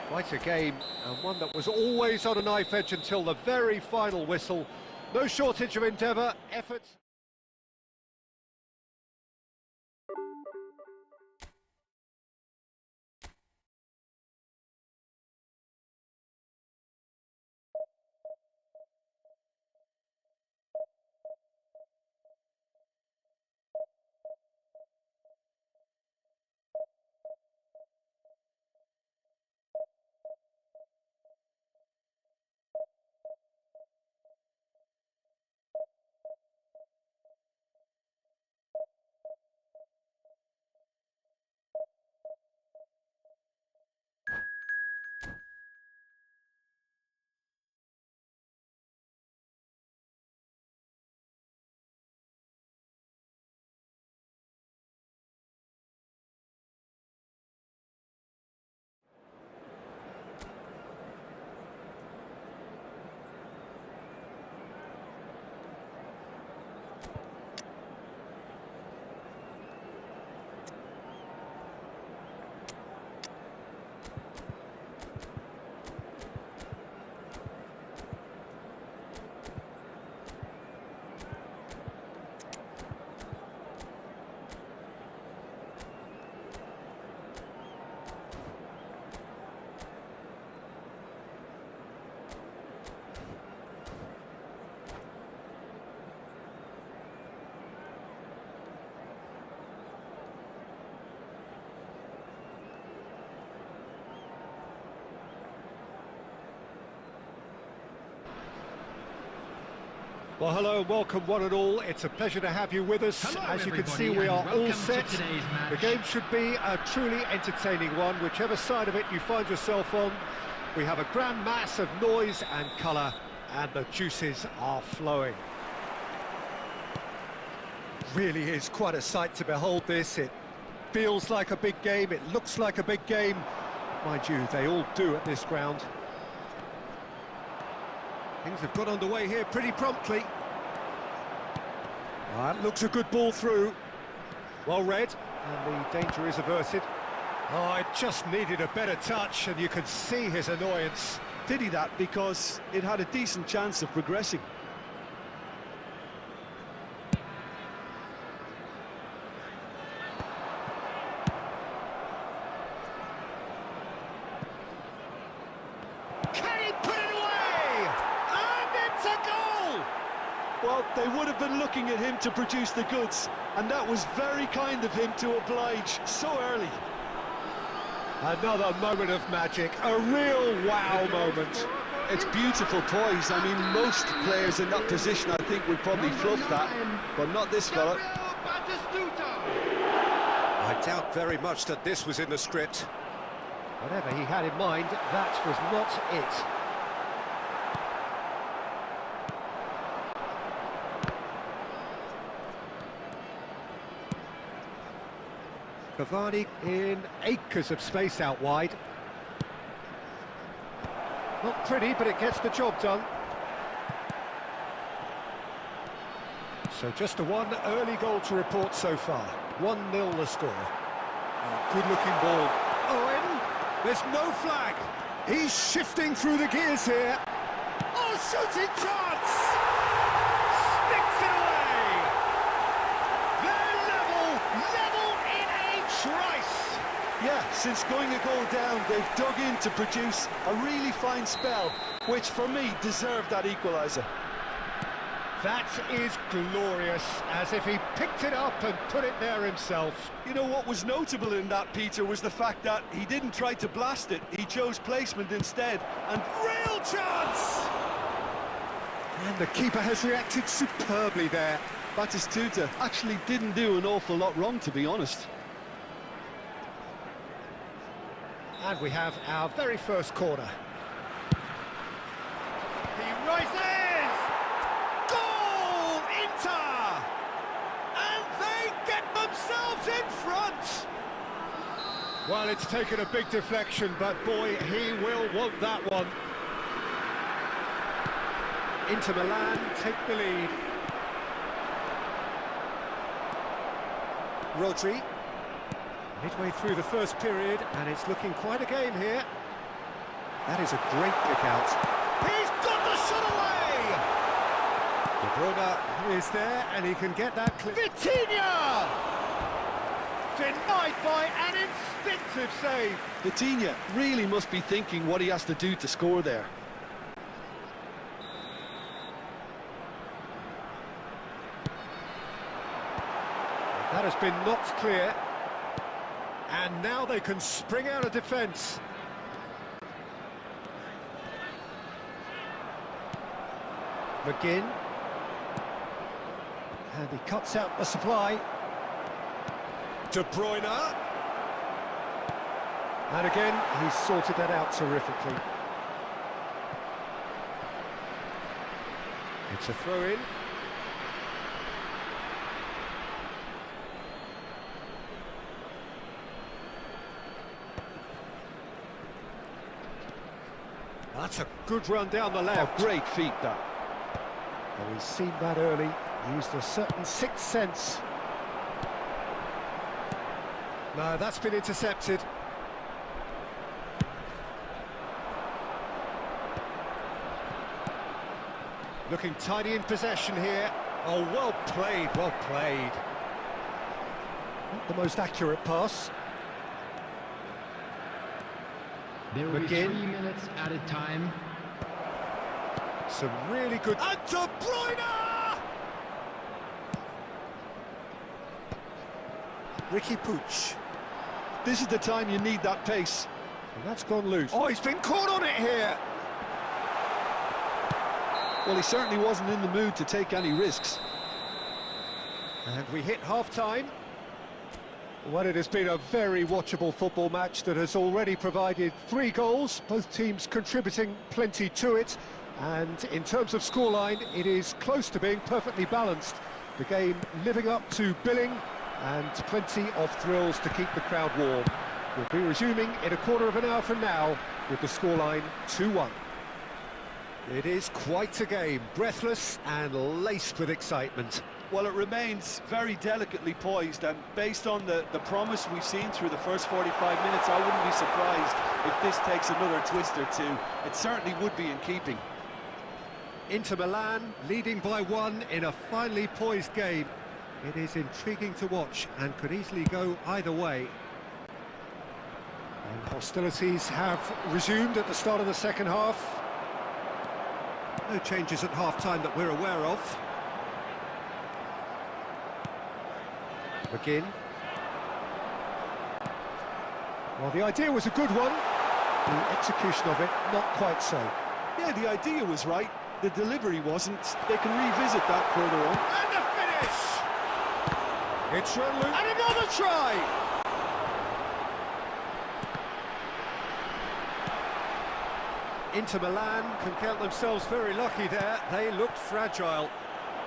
Quite a game, and one that was always on a knife edge until the very final whistle. No shortage of endeavour, effort. Well, hello and welcome one and all. It's a pleasure to have you with us. Hello, as you can see, everybody, we are and all welcome set. to today's match. The game should be a truly entertaining one, whichever side of it you find yourself on. We have a grand mass of noise and colour, and the juices are flowing. Really is quite a sight to behold this. It feels like a big game, it looks like a big game. Mind you, they all do at this ground. Things have got underway here pretty promptly. That looks a good ball through. Well read, and the danger is averted. Oh, it just needed a better touch, and you could see his annoyance. Did he that? Because it had a decent chance of progressing. Well, they would have been looking at him to produce the goods, and that was very kind of him to oblige so early. Another moment of magic, a real wow moment. It's beautiful poise. I mean, most players in that position, I think, would probably fluff that, but not this fella. I doubt very much that this was in the script. Whatever he had in mind, that was not it. Cavani in acres of space out wide. Not pretty, but it gets the job done. So just the one early goal to report so far. 1-0 the score. Good-looking ball. Owen, there's no flag. He's shifting through the gears here. Oh, shooting chance! Sticks it away! They're level in a trice! Yeah, since going a goal down, they've dug in to produce a really fine spell, which for me deserved that equaliser. That is glorious, as if he picked it up and put it there himself. You know what was notable in that, Peter, was the fact that he didn't try to blast it, he chose placement instead, and real chance! And the keeper has reacted superbly there. Batistuta actually didn't do an awful lot wrong, to be honest. And we have our very first corner. He rises! Goal! Inter! And they get themselves in front! Well, it's taken a big deflection, but boy, he will want that one. Inter Milan take the lead. Rodri. Midway through the first period, and it's looking quite a game here. That is a great kick out. He's got the shot away! De Bruyne is there, and he can get that clear. Vitinha! Denied by an instinctive save. Vitinha really must be thinking what he has to do to score there. That has been knocked clear. And now they can spring out of defence. McGinn. And he cuts out the supply. De Bruyne. And again, he's sorted that out terrifically. It's a throw-in. That's a good run down the left. Oh, great feat, that. Well, he's seen that early, used a certain sixth sense. No, that's been intercepted. Looking tidy in possession here. Oh, well played, well played. Not the most accurate pass. There will be 3 minutes added time. Some really good... And De Bruyne! Ricky Puig. This is the time you need that pace. And that's gone loose. Oh, he's been caught on it here! Well, he certainly wasn't in the mood to take any risks. And we hit half-time. Well, it has been a very watchable football match that has already provided 3 goals, both teams contributing plenty to it. And in terms of scoreline, it is close to being perfectly balanced. The game living up to billing and plenty of thrills to keep the crowd warm. We'll be resuming in a quarter of an hour from now with the scoreline 2-1. It is quite a game, breathless and laced with excitement. Well, it remains very delicately poised, and based on the promise we've seen through the first 45 minutes, I wouldn't be surprised if this takes another twist or two. It certainly would be in keeping. Inter Milan leading by 1 in a finely poised game. It is intriguing to watch and could easily go either way. And hostilities have resumed at the start of the second half. No changes at half-time that we're aware of. McGinn. Well, the idea was a good one. The execution of it, not quite so. Yeah, the idea was right. The delivery wasn't. They can revisit that further on. And the finish! It's run loose. And another try! Inter Milan can count themselves very lucky there. They looked fragile.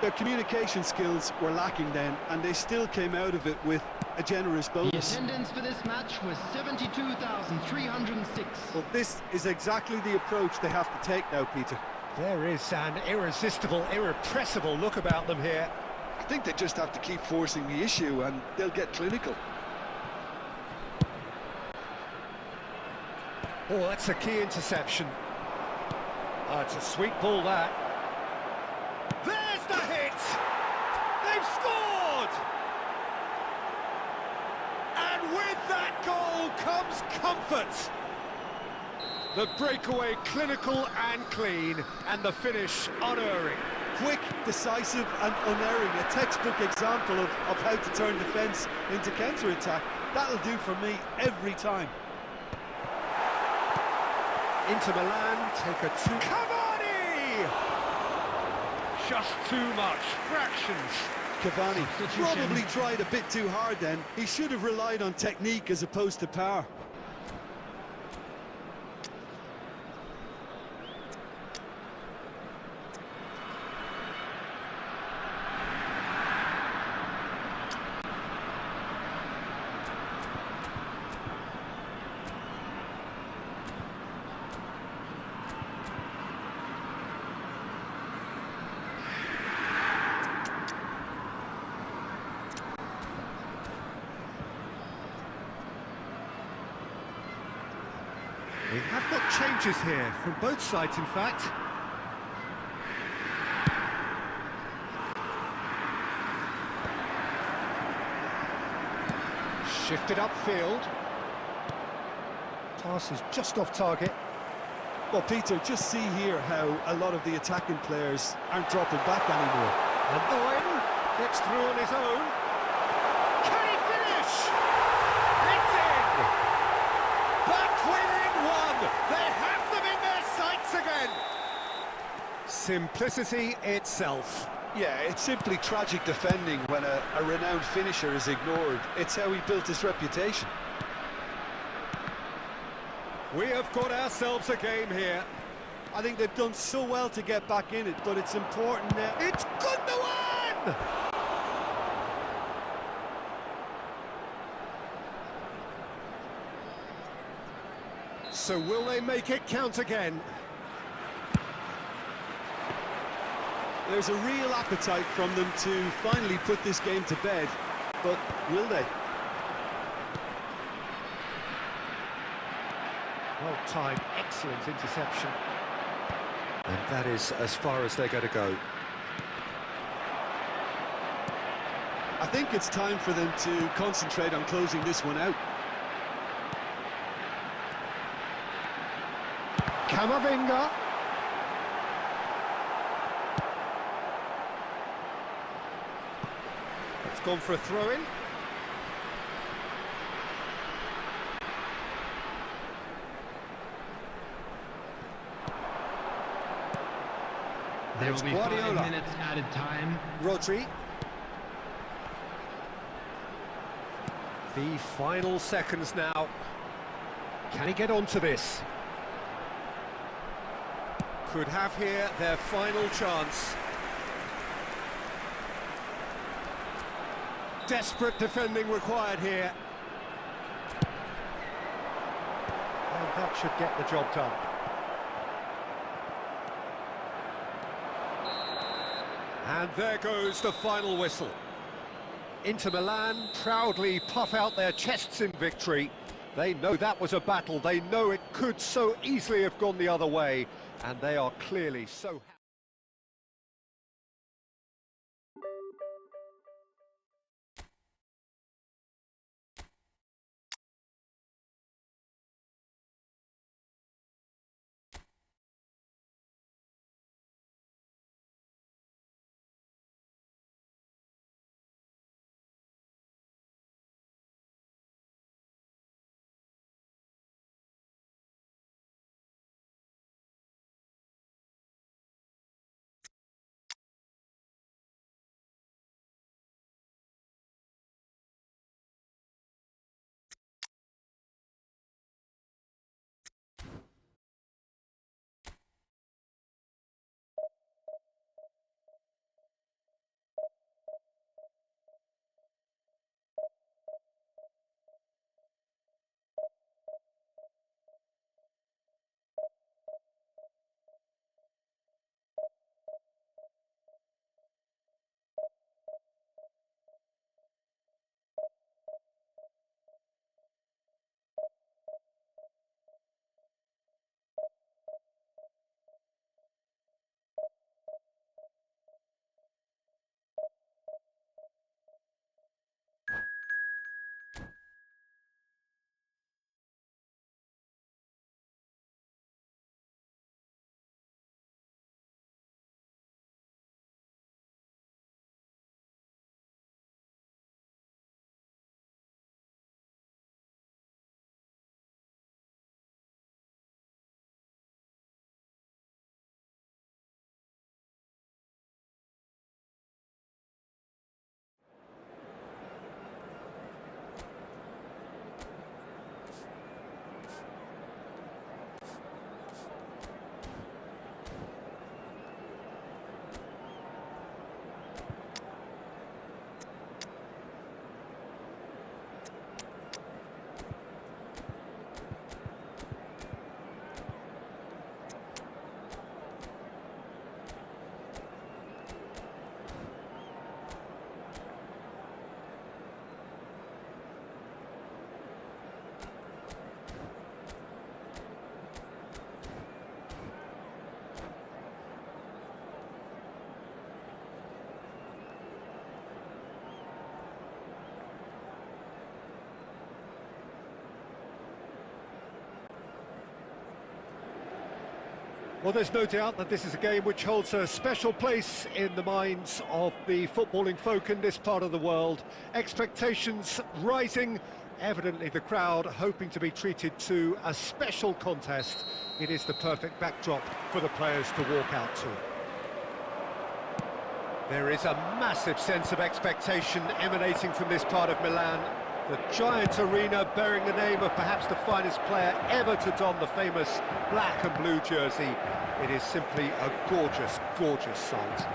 Their communication skills were lacking then, and they still came out of it with a generous bonus. The attendance for this match was 72,306. Well, this is exactly the approach they have to take now, Peter. There is an irresistible, irrepressible look about them here. I think they just have to keep forcing the issue, and they'll get clinical. Oh, that's a key interception. Oh, it's a sweet ball, that. There's the hit! They've scored! And with that goal comes comfort. The breakaway clinical and clean, and the finish unerring. Quick, decisive and unerring, a textbook example of how to turn defence into counter-attack. That'll do for me every time. Inter Milan take a 2. Cavani! Just too much, fractions. Cavani probably tried a bit too hard then. He should have relied on technique as opposed to power. We have got changes here, from both sides in fact. Shifted upfield. Pass is just off target. Well, Peter, just see here how a lot of the attacking players aren't dropping back anymore. And Owen gets through on his own. Can he finish? It's in! Back within 1! They have them in their sights again! Simplicity itself. Yeah, it's simply tragic defending when a renowned finisher is ignored. It's how he built his reputation. We have got ourselves a game here. I think they've done so well to get back in it, but it's important now. It's Gundogan! So will they make it count again? There's a real appetite from them to finally put this game to bed, but will they? Well timed, excellent interception. And that is as far as they're going to go. I think it's time for them to concentrate on closing this one out. Camavinga. It's gone for a throw-in. There will be 5 minutes added time. Rodri. The final seconds now. Can he get onto this? Could have here their final chance. Desperate defending required here. And that should get the job done. And there goes the final whistle. Inter Milan proudly puff out their chests in victory. They know that was a battle. They know it could so easily have gone the other way. And they are clearly so happy. Well, there's no doubt that this is a game which holds a special place in the minds of the footballing folk in this part of the world. Expectations rising, evidently the crowd hoping to be treated to a special contest. It is the perfect backdrop for the players to walk out to. There is a massive sense of expectation emanating from this part of Milan. The giant arena bearing the name of perhaps the finest player ever to don the famous black and blue jersey. It is simply a gorgeous, gorgeous sight.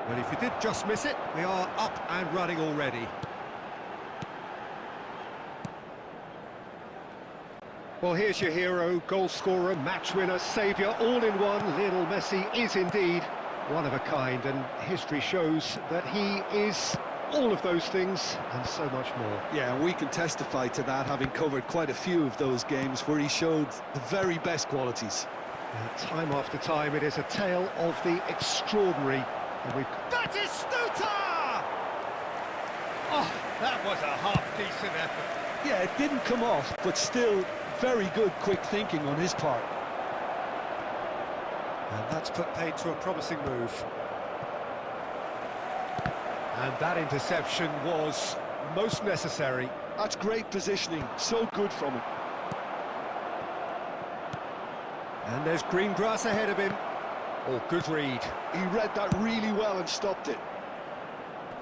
Well, if you did just miss it, we are up and running already. Well, here's your hero, goal scorer, match winner, saviour, all in one. Lionel Messi is indeed one of a kind, and history shows that he is all of those things and so much more. Yeah, and we can testify to that, having covered quite a few of those games where he showed the very best qualities. Time after time, it is a tale of the extraordinary. And that is Stuta! Oh, that was a half-decent effort. Yeah, it didn't come off, but still very good quick thinking on his part. And that's put paid to a promising move. And that interception was most necessary. That's great positioning, so good from him. And there's green grass ahead of him. Oh, good read. He read that really well and stopped it.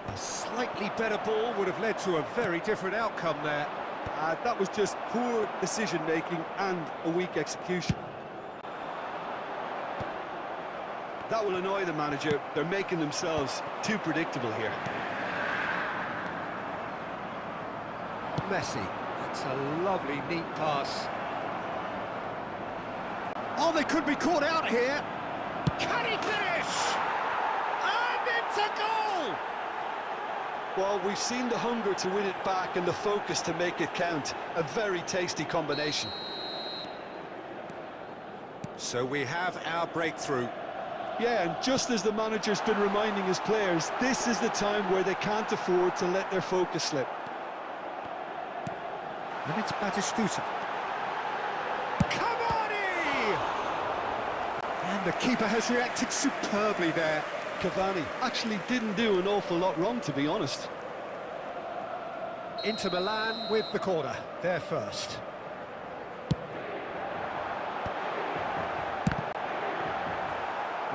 A slightly better ball would have led to a very different outcome there. That was just poor decision-making and a weak execution. That will annoy the manager. They're making themselves too predictable here. Messi. That's a lovely, neat pass. Oh, they could be caught out here. Can he finish? And it's a goal! Well, we've seen the hunger to win it back and the focus to make it count. A very tasty combination. So we have our breakthrough. Yeah, and just as the manager's been reminding his players, this is the time where they can't afford to let their focus slip. And it's Batistuta. Cavani! And the keeper has reacted superbly there. Cavani actually didn't do an awful lot wrong, to be honest. Inter Milan with the corner. They're first.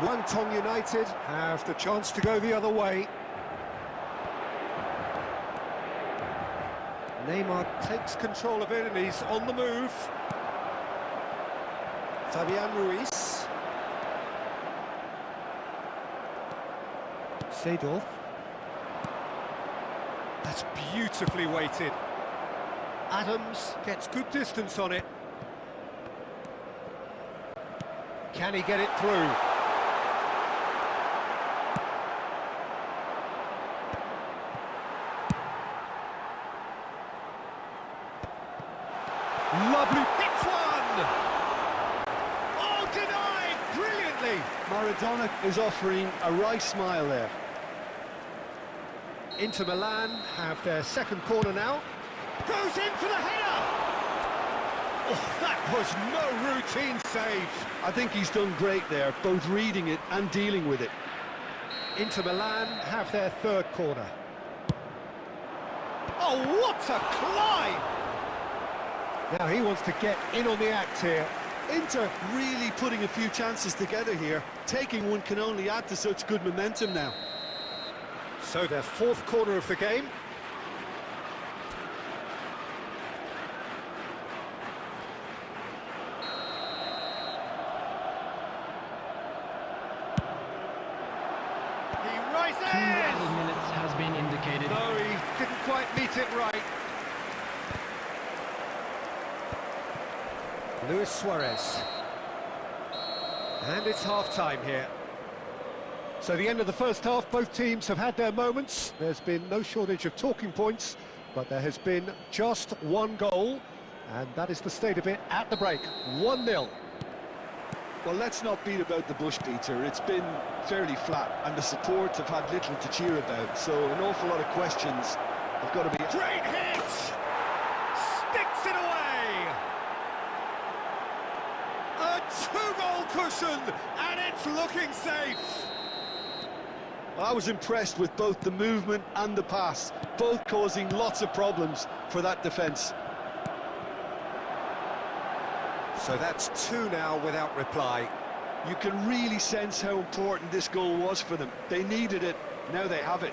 Guangdong United have the chance to go the other way. Neymar takes control of it and he's on the move. Fabian Ruiz. Seedorf. That's beautifully weighted. Adams gets good distance on it. Can he get it through? Lovely, hits one! Oh, denied, brilliantly! Maradona is offering a right smile there. Inter Milan have their second corner now. Goes in for the header! Oh, that was no routine save. I think he's done great there, both reading it and dealing with it. Inter Milan have their third corner. Oh, what a climb! Now he wants to get in on the act here. Inter really putting a few chances together here. Taking one can only add to such good momentum now. So their fourth corner of the game. He rises! 2 added minutes has been indicated. No, he didn't quite meet it right. Luis Suarez. And it's half-time here. So the end of the first half, both teams have had their moments. There's been no shortage of talking points, but there has been just one goal, and that is the state of it at the break. 1-0. Well, let's not beat about the bush, Peter. It's been fairly flat, and the support have had little to cheer about, so an awful lot of questions have got to be... Great hit! Sticks it away! A two-goal cushion, and it's looking safe! Well, I was impressed with both the movement and the pass, both causing lots of problems for that defence. So that's 2 now without reply. You can really sense how important this goal was for them. They needed it, now they have it.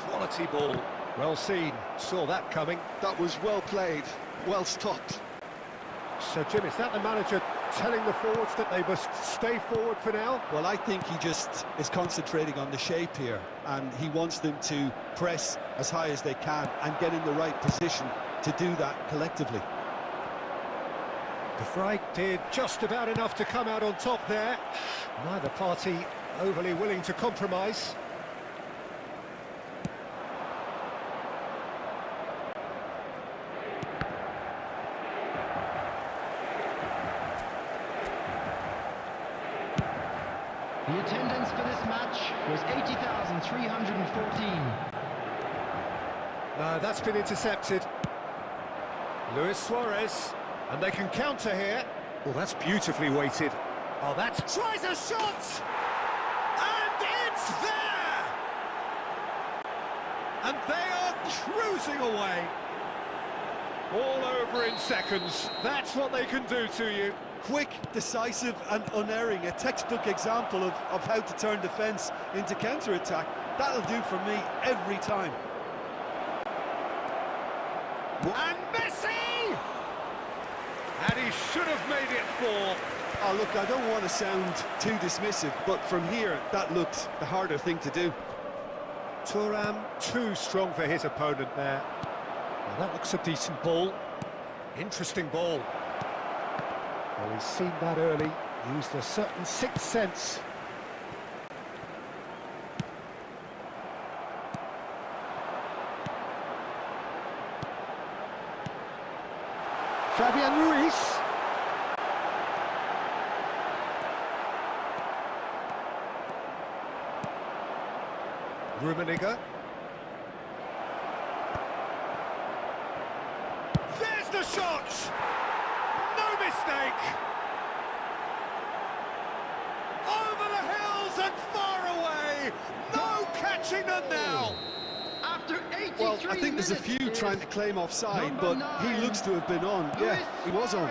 Quality ball. Well seen. Saw that coming. That was well played, well stopped. So, Jim, is that the manager telling the forwards that they must stay forward for now? Well, I think he just is concentrating on the shape here, and he wants them to press as high as they can and get in the right position to do that collectively. De Vrij did just about enough to come out on top there. Neither party overly willing to compromise. The attendance for this match was 80,314. That's been intercepted. Luis Suarez, and they can counter here. Well, that's beautifully weighted. Oh, that's... Tries a shot! It's there! And they are cruising away. All over in seconds. That's what they can do to you. Quick, decisive and unerring. A textbook example of how to turn defence into counter-attack. That'll do for me every time. And Messi! And he should have made it 4. Oh, look, I don't want to sound too dismissive, but from here, that looked the harder thing to do. Thuram too strong for his opponent there. Well, that looks a decent ball. Interesting ball. Well, he's seen that early, used a certain sixth sense. Fabian Ruiz. Rummenigge. There's the shot! No mistake! Over the hills and far away! No catching them now! After 83 Well, I think there's a few trying to claim offside, but he looks to have been on. Yeah, he was on.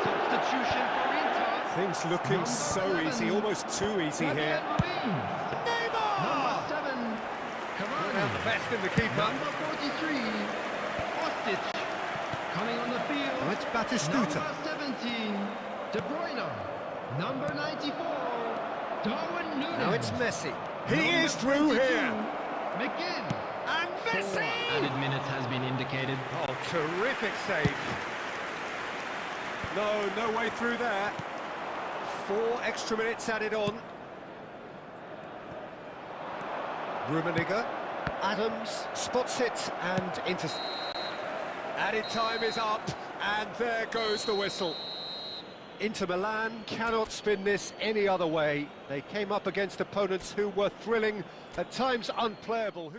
Substitution for Inter. Things looking so easy, almost too easy here. Number 7, Cavani. The best in the keeper. Number 43, Kostic. Coming on the field. Oh, it's Batistuta. Number 17, De Bruyne. Number 94, Darwin Núñez. Now it's Messi. He Number is through 22, here. McGinn. And Messi! Added minutes has been indicated. Oh, terrific save. No way through there. 4 extra minutes added on. Rummenigge. Adams spots it and into... Added time is up, and there goes the whistle. Inter Milan cannot spin this any other way. They came up against opponents who were thrilling, at times unplayable.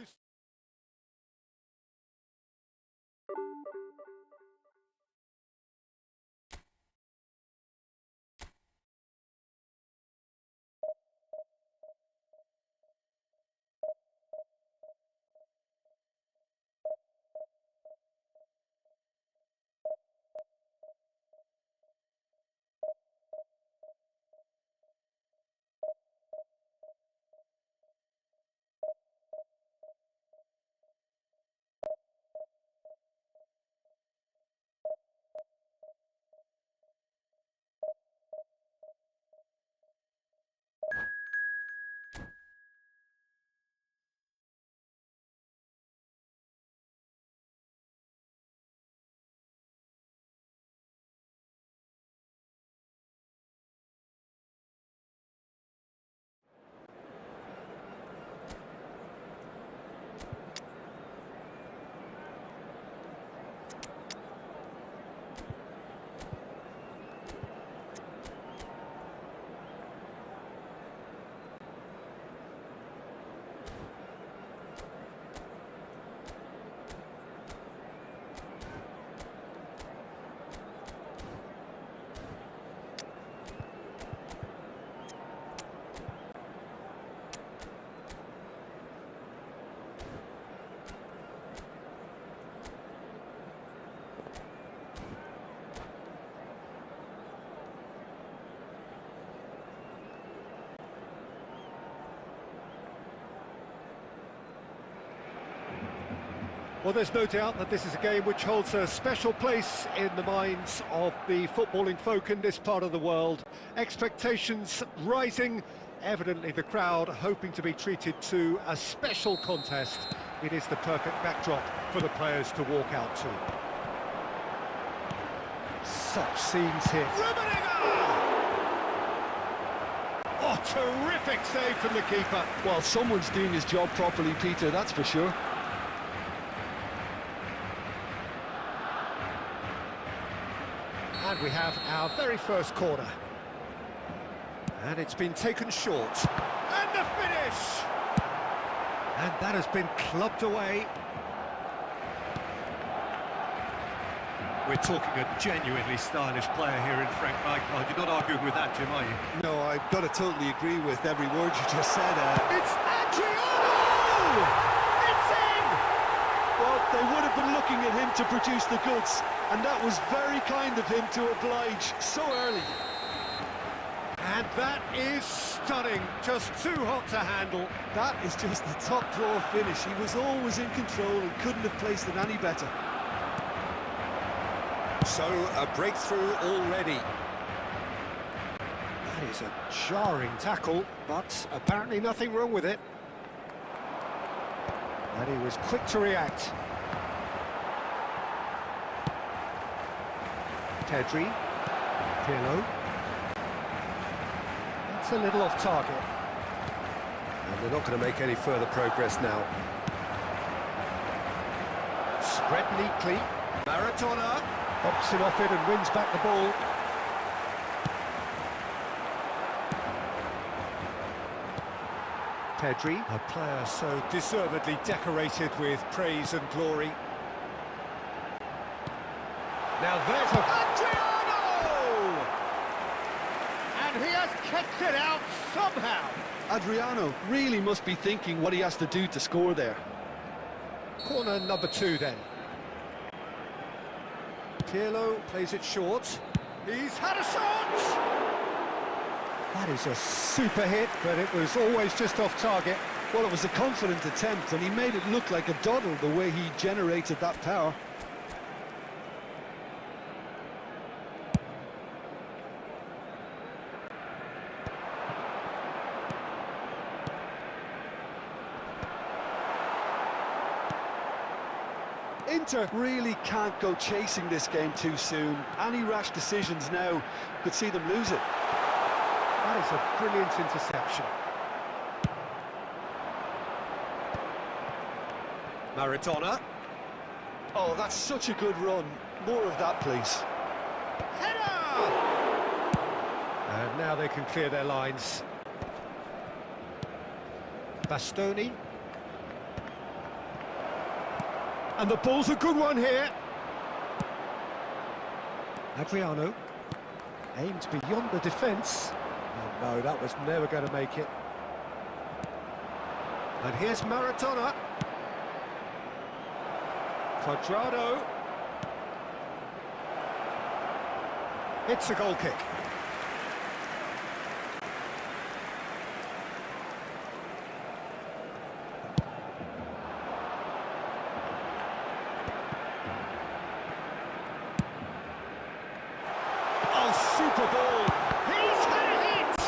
Well, there's no doubt that this is a game which holds a special place in the minds of the footballing folk in this part of the world. Expectations rising, evidently the crowd hoping to be treated to a special contest. It is the perfect backdrop for the players to walk out to. Such scenes here. Oh, terrific save from the keeper. Well, someone's doing his job properly, Peter, that's for sure. And we have our very first corner. And it's been taken short. And the finish! And that has been clubbed away. We're talking a genuinely stylish player here in Frank Rijkaard. You're not arguing with that, Jim, are you? No, I've got to totally agree with every word you just said. It's Adriano! It's in! Well, they would have been looking at him to produce the goods, and that was very kind of him to oblige so early. And that is stunning, just too hot to handle. That is just the top drawer finish. He was always in control and couldn't have placed it any better. So, a breakthrough already. That is a jarring tackle, but apparently nothing wrong with it. And he was quick to react. Pedri. Pirlo. That's a little off target. And they're not going to make any further progress now. Spread neatly. Maradona. Pops him off it and wins back the ball. Pedri, a player so deservedly decorated with praise and glory. Now there's a... Adriano! And he has kept it out somehow. Adriano really must be thinking what he has to do to score there. Corner number 2 then. Pirlo plays it short. He's had a shot! That is a super hit, but it was always just off target. Well, it was a confident attempt, and he made it look like a doddle the way he generated that power. Inter really can't go chasing this game too soon. Any rash decisions now could see them lose it. That is a brilliant interception. Maradona. Oh, that's such a good run. More of that, please. Header! And now they can clear their lines. Bastoni. And the ball's a good one here. Adriano aimed beyond the defence. Oh no, that was never going to make it. And here's Maradona. Quadrado. It's a goal kick. Super ball. He's had a hit!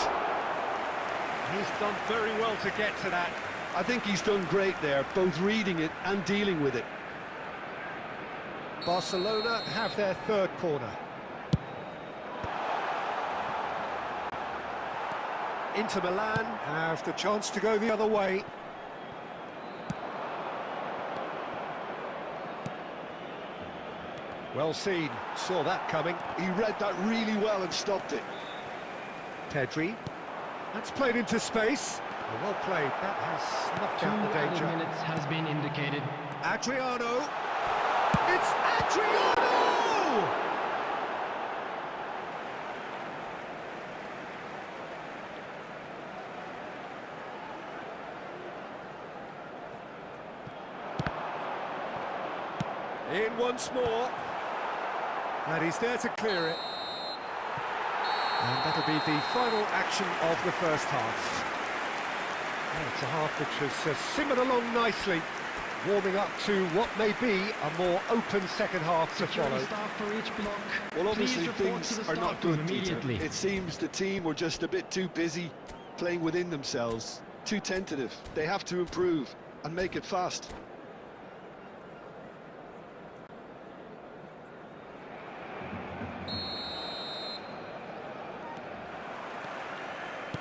He's done very well to get to that. I think he's done great there, both reading it and dealing with it. Barcelona have their third corner. Inter Milan have the chance to go the other way. Well seen, saw that coming. He read that really well and stopped it. Pedri, that's played into space. Well played, that has snuffed out the danger. 2 minutes has been indicated. Adriano, it's Adriano! In once more. And he's there to clear it. And that'll be the final action of the first half. And it's a half which has simmered along nicely, warming up to what may be a more open second half to follow. For each block. Well, obviously things are not good immediately. It seems the team were just a bit too busy playing within themselves, too tentative. They have to improve and make it fast.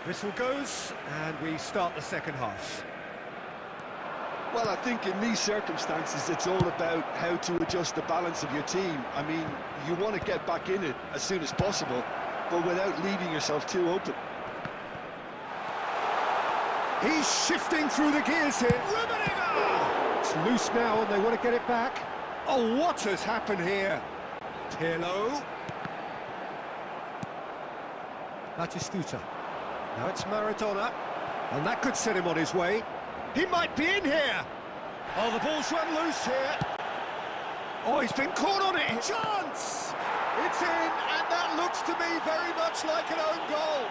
Whistle goes, and we start the second half. Well, I think in these circumstances, it's all about how to adjust the balance of your team. I mean, you want to get back in it as soon as possible, but without leaving yourself too open. He's shifting through the gears here. It's loose now, and they want to get it back. Oh, what has happened here? Pirlo. Batistuta. Now it's Maradona. And that could set him on his way. He might be in here. Oh, the ball's run loose here. Oh, he's been caught on it. Chance! It's in, and that looks to me very much like an own goal.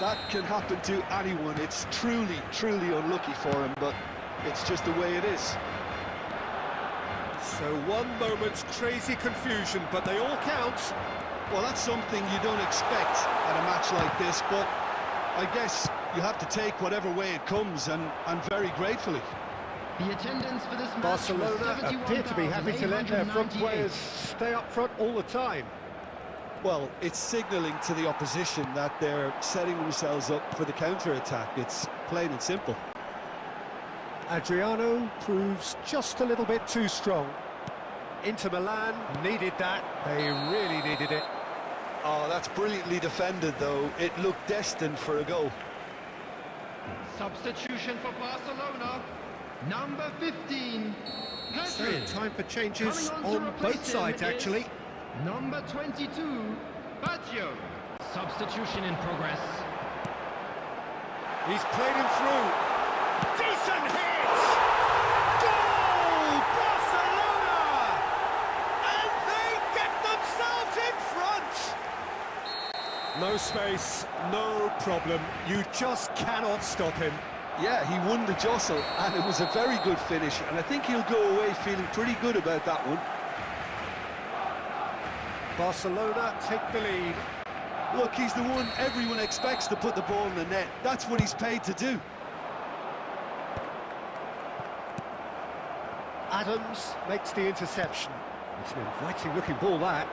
That can happen to anyone. It's truly, truly unlucky for him, but it's just the way it is. So one moment's crazy confusion, but they all count. Well, that's something you don't expect at a match like this, but I guess you have to take whatever way it comes, and very gratefully. The attendance for this match Barcelona appear to be happy to let their front players stay up front all the time. Well, it's signalling to the opposition that they're setting themselves up for the counter-attack. It's plain and simple. Adriano proves just a little bit too strong. Inter Milan needed that. They really needed it. Oh, that's brilliantly defended, though. It looked destined for a goal. Substitution for Barcelona. Number 15, So Pedri. time for changes Coming on to on replace both sides, him is actually. Number 22, Baggio. Substitution in progress. He's played him through. Decent hit! Goal! Barcelona! And they get themselves in front! No space, no problem. You just cannot stop him. Yeah, he won the jostle, and it was a very good finish, and I think he'll go away feeling pretty good about that one. Barcelona take the lead. Look, he's the one everyone expects to put the ball in the net. That's what he's paid to do. Adams makes the interception. It's an inviting looking ball, that.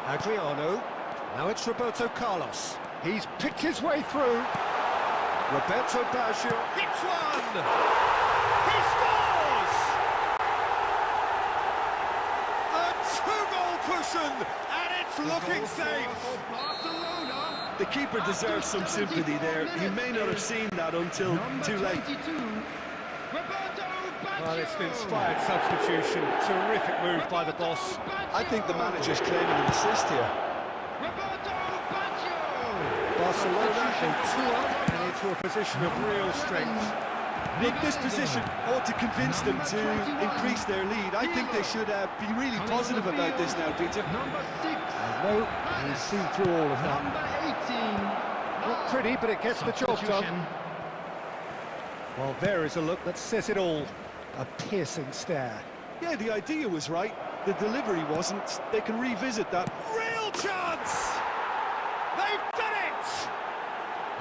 Adriano. Now it's Roberto Carlos. He's picked his way through. Roberto Baggio hits one! He scores! A two-goal cushion, and it's looking safe. Barcelona. The keeper deserves some sympathy there. He may not have seen that until too late. Number 22, Roberto Baggio. Well, it's an inspired substitution. Terrific move by the boss. I think the manager's claiming an assist here. Roberto Baggio. Barcelona go 2-up and into a position of real strength. Look, this position ought to convince them to increase their lead. I think they should be really positive about this now, Peter. Number 6, No, he's seen through all of that. number 18. Not pretty, but it gets the job done. Substitution. Well, there is a look that says it all. A piercing stare. Yeah, the idea was right. The delivery wasn't. They can revisit that. Real chance! They've done it!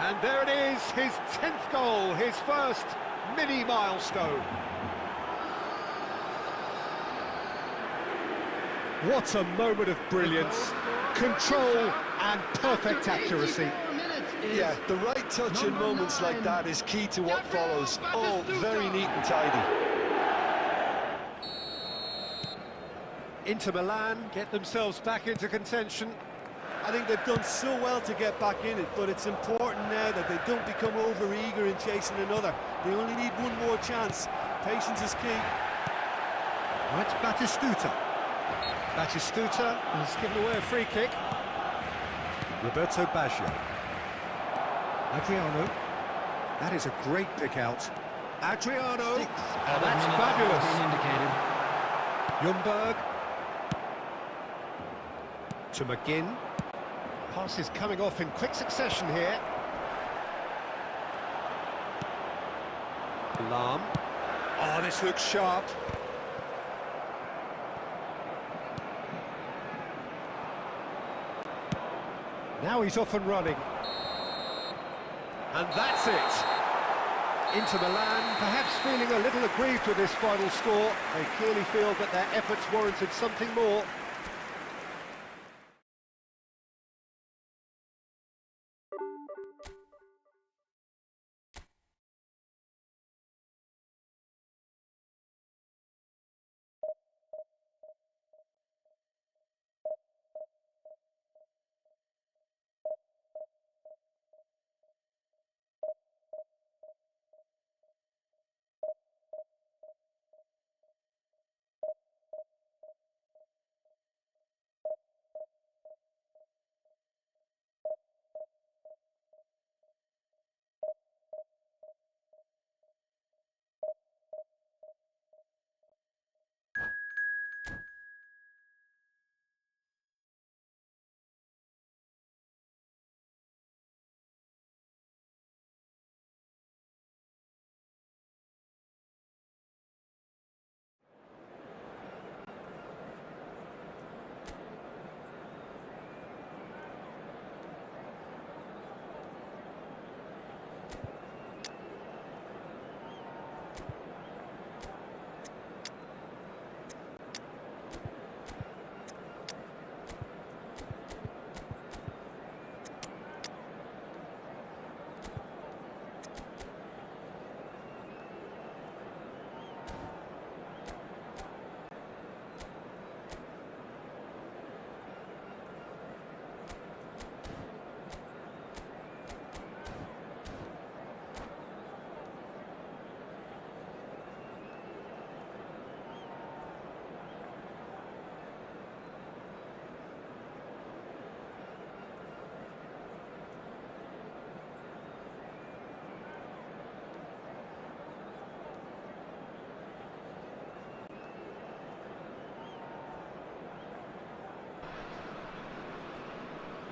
And there it is, his 10th goal, his first mini milestone. What a moment of brilliance, control and perfect accuracy. Yeah, the right touch in moments like that is key to what follows. Oh, very neat and tidy. Inter Milan get themselves back into contention. I think they've done so well to get back in it, but it's important now that they don't become over-eager in chasing another. They only need one more chance. Patience is key. Right, Batistuta. Batistuta has given away a free kick. Roberto Baggio. Adriano. That is a great pick out. Adriano. Oh, that's fabulous. Ljungberg. To McGinn. Pass is coming off in quick succession here. Lam. Oh, this looks sharp. Now he's off and running. And that's it. Inter Milan perhaps feeling a little aggrieved with this final score. They clearly feel that their efforts warranted something more.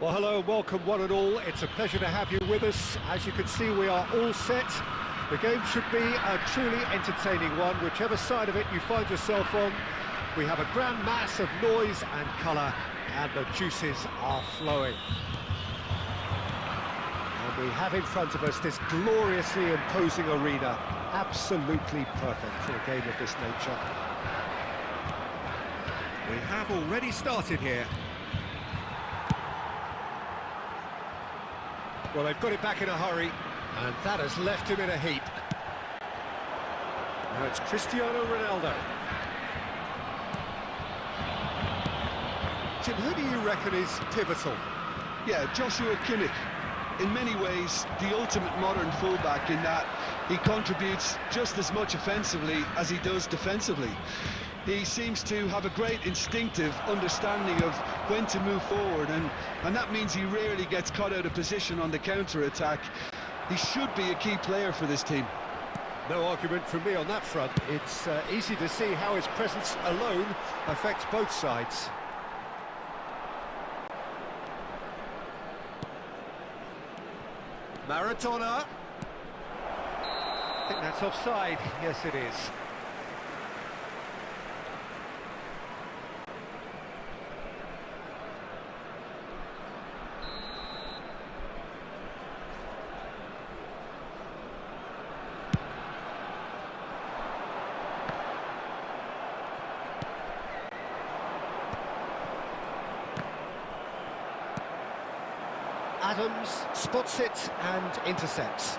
Well, hello and welcome one and all. It's a pleasure to have you with us. As you can see, we are all set. The game should be a truly entertaining one, whichever side of it you find yourself on. We have a grand mass of noise and colour, and the juices are flowing. And we have in front of us this gloriously imposing arena, absolutely perfect for a game of this nature. We have already started here. Well, they've got it back in a hurry, and that has left him in a heap. Now it's Cristiano Ronaldo. Jim, who do you reckon is pivotal? Yeah, Joshua Kimmich. In many ways, the ultimate modern fullback in that he contributes just as much offensively as he does defensively. He seems to have a great instinctive understanding of when to move forward, and that means he rarely gets caught out of position on the counter-attack. He should be a key player for this team. No argument from me on that front. It's easy to see how his presence alone affects both sides. Maradona. I think that's offside. Yes, it is. Adams spots it and intercepts.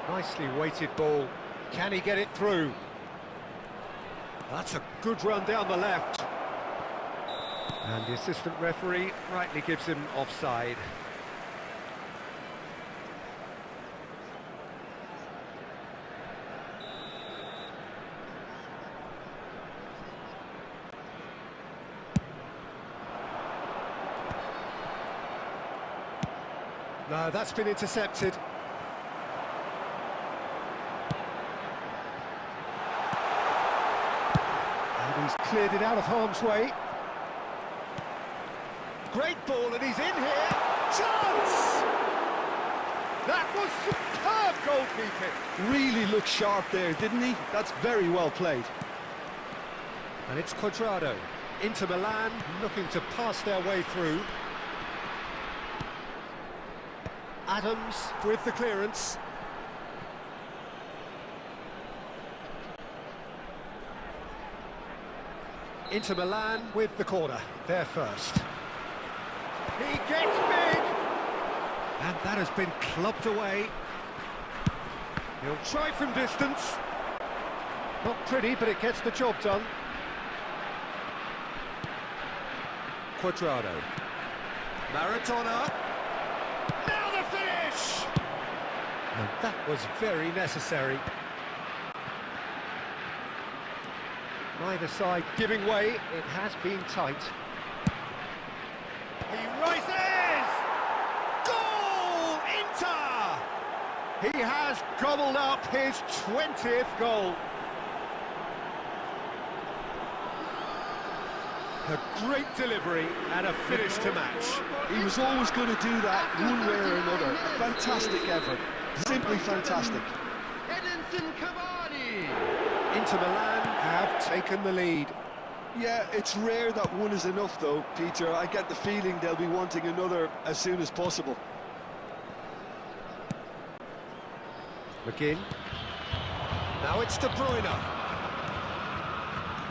Nicely weighted ball. Can he get it through? That's a good run down the left. And the assistant referee rightly gives him offside. No, that's been intercepted. And he's cleared it out of harm's way. Great ball, and he's in here. Chance! That was superb goalkeeping. Really looked sharp there, didn't he? That's very well played. And it's Cuadrado. Inter Milan looking to pass their way through. Adams with the clearance. Inter Milan with the corner, there first. He gets big! And that has been clubbed away. He'll try from distance. Not pretty, but it gets the job done. Cuadrado. Maradona. And that was very necessary. Neither side giving way, it has been tight. He rises! Goal! Inter! He has gobbled up his 20th goal. A great delivery and a finish to match. He was always going to do that one way or another. A fantastic effort. Simply fantastic. Edinson Cavani! Inter Milan have taken the lead. Yeah, it's rare that one is enough though, Peter. I get the feeling they'll be wanting another as soon as possible. McGinn. Now it's De Bruyne.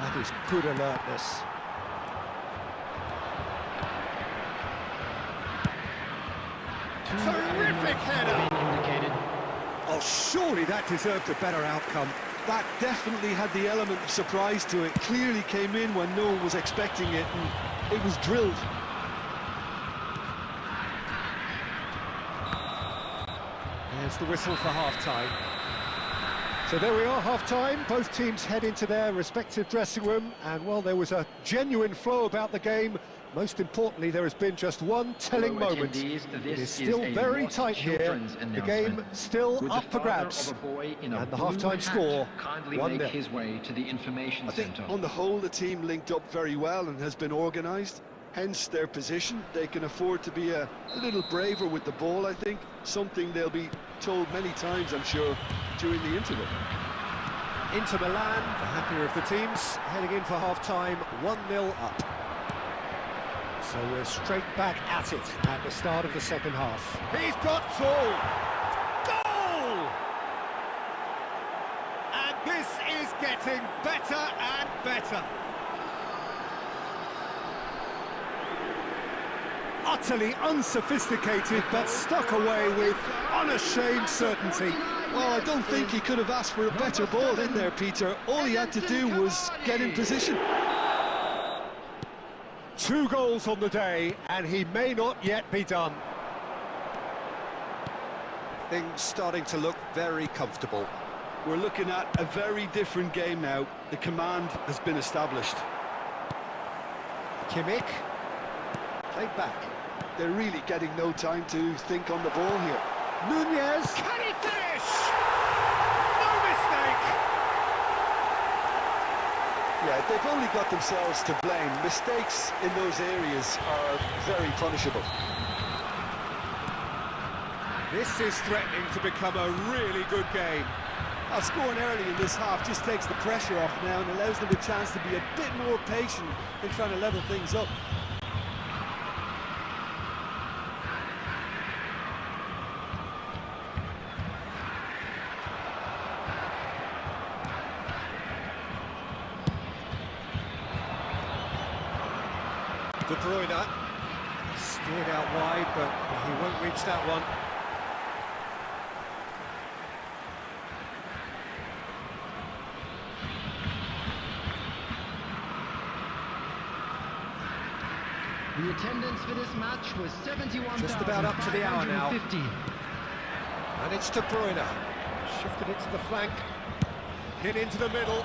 That is good alertness. Terrific header! Oh, surely that deserved a better outcome. That definitely had the element of surprise to it. Clearly came in when no one was expecting it, and it was drilled. There's the whistle for half-time. So there we are, half-time. Both teams head into their respective dressing room, and well, there was a genuine flow about the game. Most importantly, there has been just one telling moment. It is still very tight here. The game still up for grabs. And the half-time score, 1-0. His way to the information I think center. on the whole, the team linked up very well and has been organised. hence their position. They can afford to be a little braver with the ball, I think. Something they'll be told many times, I'm sure, during the interval. Inter Milan, the happier of the teams, heading in for half-time, 1-0 up. So we're straight back at it at the start of the second half. He's got goal! Goal! And this is getting better and better. Utterly unsophisticated, but stuck away with unashamed certainty. Well, I don't think he could have asked for a better ball in there, Peter. All he had to do was get in position. 2 goals on the day, and he may not yet be done. Things starting to look very comfortable. We're looking at a very different game now. The command has been established. Kimmich, played back. They're really getting no time to think on the ball here. Nunez, can he finish? No mistake! Yeah, they've only got themselves to blame. Mistakes in those areas are very punishable. This is threatening to become a really good game. Scoring early in this half just takes the pressure off now and allows them a chance to be a bit more patient in trying to level things up. De Bruyne steered out wide, but he won't reach that one. The attendance for this match was 71,550. Just about up to the hour now. And it's De Bruyne. Shifted it to the flank. Hit into the middle.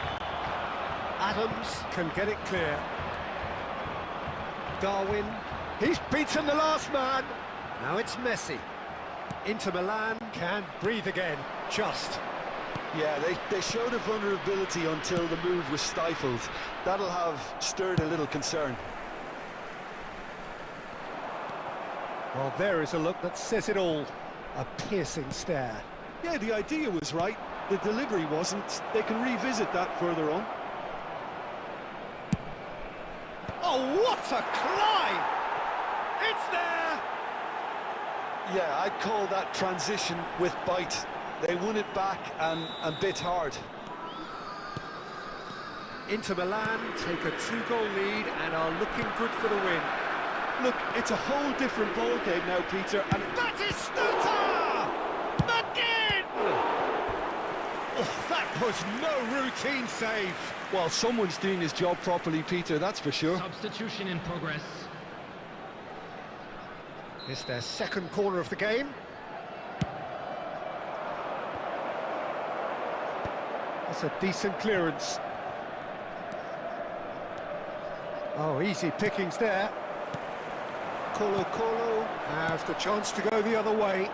Adams can get it clear. Darwin. He's beaten the last man. Now it's Messi. Inter Milan can breathe again. Just. Yeah, they showed a vulnerability until the move was stifled. That'll have stirred a little concern. Well, there is a look that says it all. A piercing stare. Yeah, the idea was right. The delivery wasn't. They can revisit that further on. Oh, what a climb! It's there! Yeah, I'd call that transition with bite. They won it back and bit hard. Inter Milan take a 2-goal lead and are looking good for the win. Look, it's a whole different ball game now, Peter, and Batistuta! McGinn! Oh, that was no routine save. Well, someone's doing his job properly, Peter, that's for sure. Substitution in progress. It's their second corner of the game. That's a decent clearance. Oh, easy pickings there. Colo has the chance to go the other way.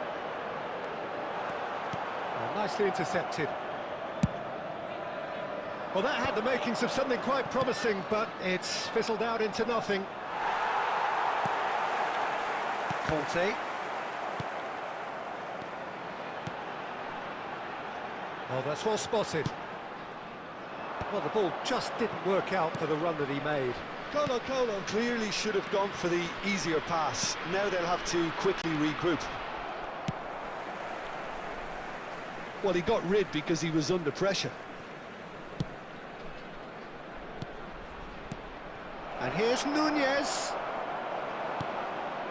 Well, nicely intercepted. Well, that had the makings of something quite promising, but it's fizzled out into nothing. Conte. Oh, that's well spotted. Well, the ball just didn't work out for the run that he made. Colo clearly should have gone for the easier pass. Now they'll have to quickly regroup. Well, he got rid because he was under pressure. And here's Nunez.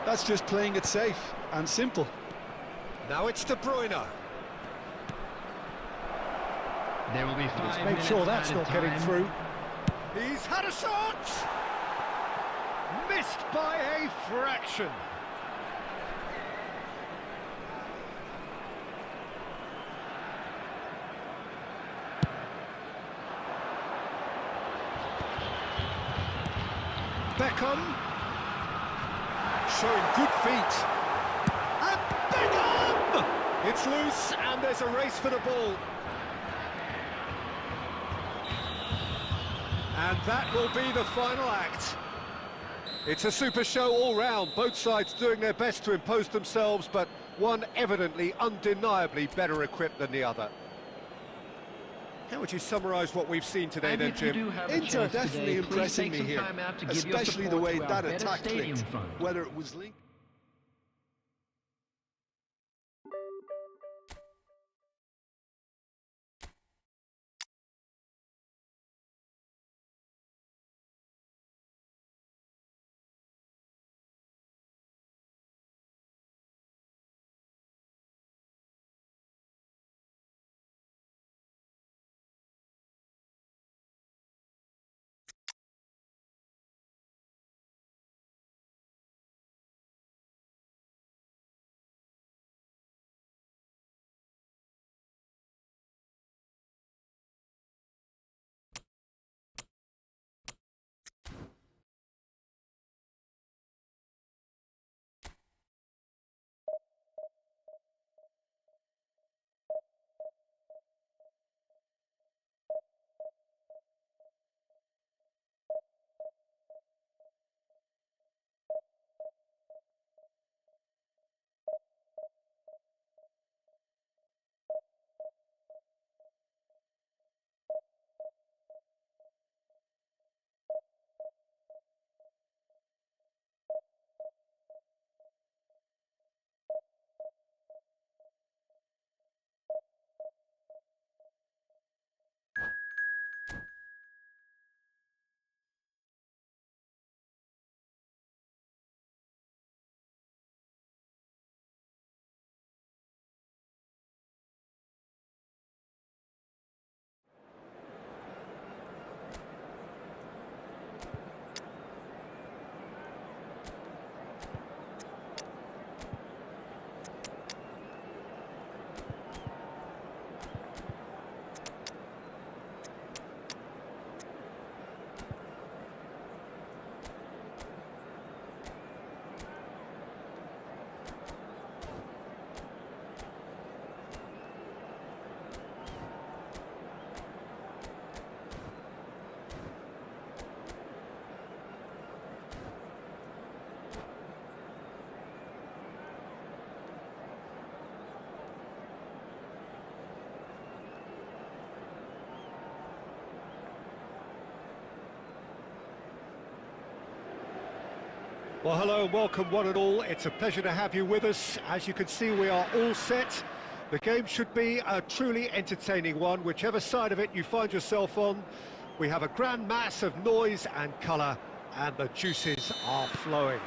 That's just playing it safe and simple. Now it's De Bruyne. There will be 5 Let's make minutes sure that's added not getting time. through. He's had a shot! Missed by a fraction. Beckham. Showing good feet. And Beckham! It's loose and there's a race for the ball. And that will be the final act. It's a super show all round, both sides doing their best to impose themselves, but one evidently, undeniably better equipped than the other. How would you summarise what we've seen today then, Jim? Inter definitely impressing me here, especially the way that attack clicked, whether it was linked. Well, hello and welcome one and all. It's a pleasure to have you with us. As you can see, we are all set. The game should be a truly entertaining one, whichever side of it you find yourself on. We have a grand mass of noise and colour, and the juices are flowing.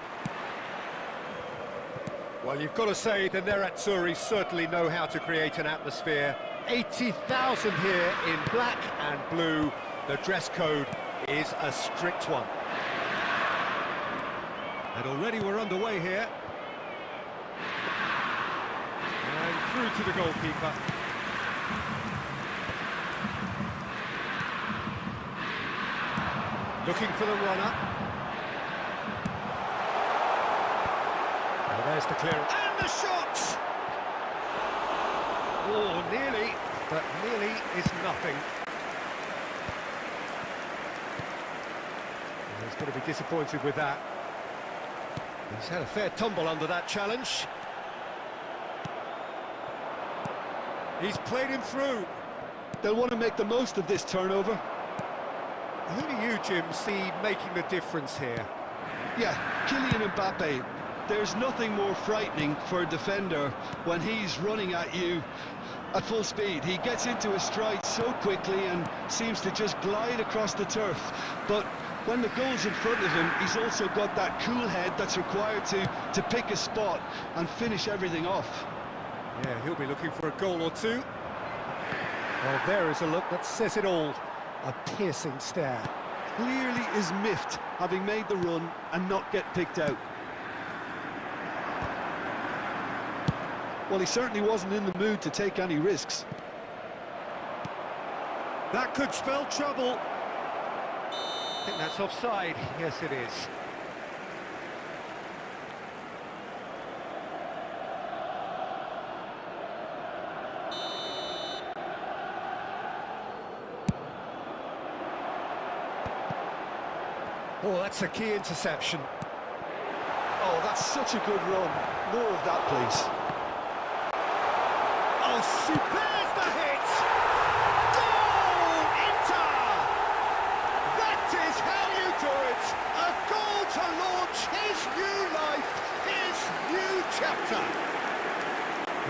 Well, you've got to say the Nerazzurri certainly know how to create an atmosphere. 80,000 here in black and blue. The dress code is a strict one. And already we're underway here. And through to the goalkeeper. Looking for the runner. Oh, there's the clearance. And the shot! Oh, nearly, but nearly is nothing. He's going to be disappointed with that. He's had a fair tumble under that challenge. He's played him through. They'll want to make the most of this turnover. Who do you, Jim, see making the difference here? Yeah, Kylian Mbappe. There's nothing more frightening for a defender when he's running at you at full speed. He gets into his stride so quickly and seems to just glide across the turf. But when the goal's in front of him, he's also got that cool head that's required to pick a spot and finish everything off. Yeah, he'll be looking for a goal or two. Well, there is a look that says it all. A piercing stare. Clearly is miffed, having made the run and not get picked out. Well, he certainly wasn't in the mood to take any risks. That could spell trouble. I think that's offside. Yes, it is. Oh, that's a key interception. Oh, that's such a good run. More of that, please. Oh, there's the hit! Goal! Inter! That is how you do it! A goal to launch his new life, his new chapter.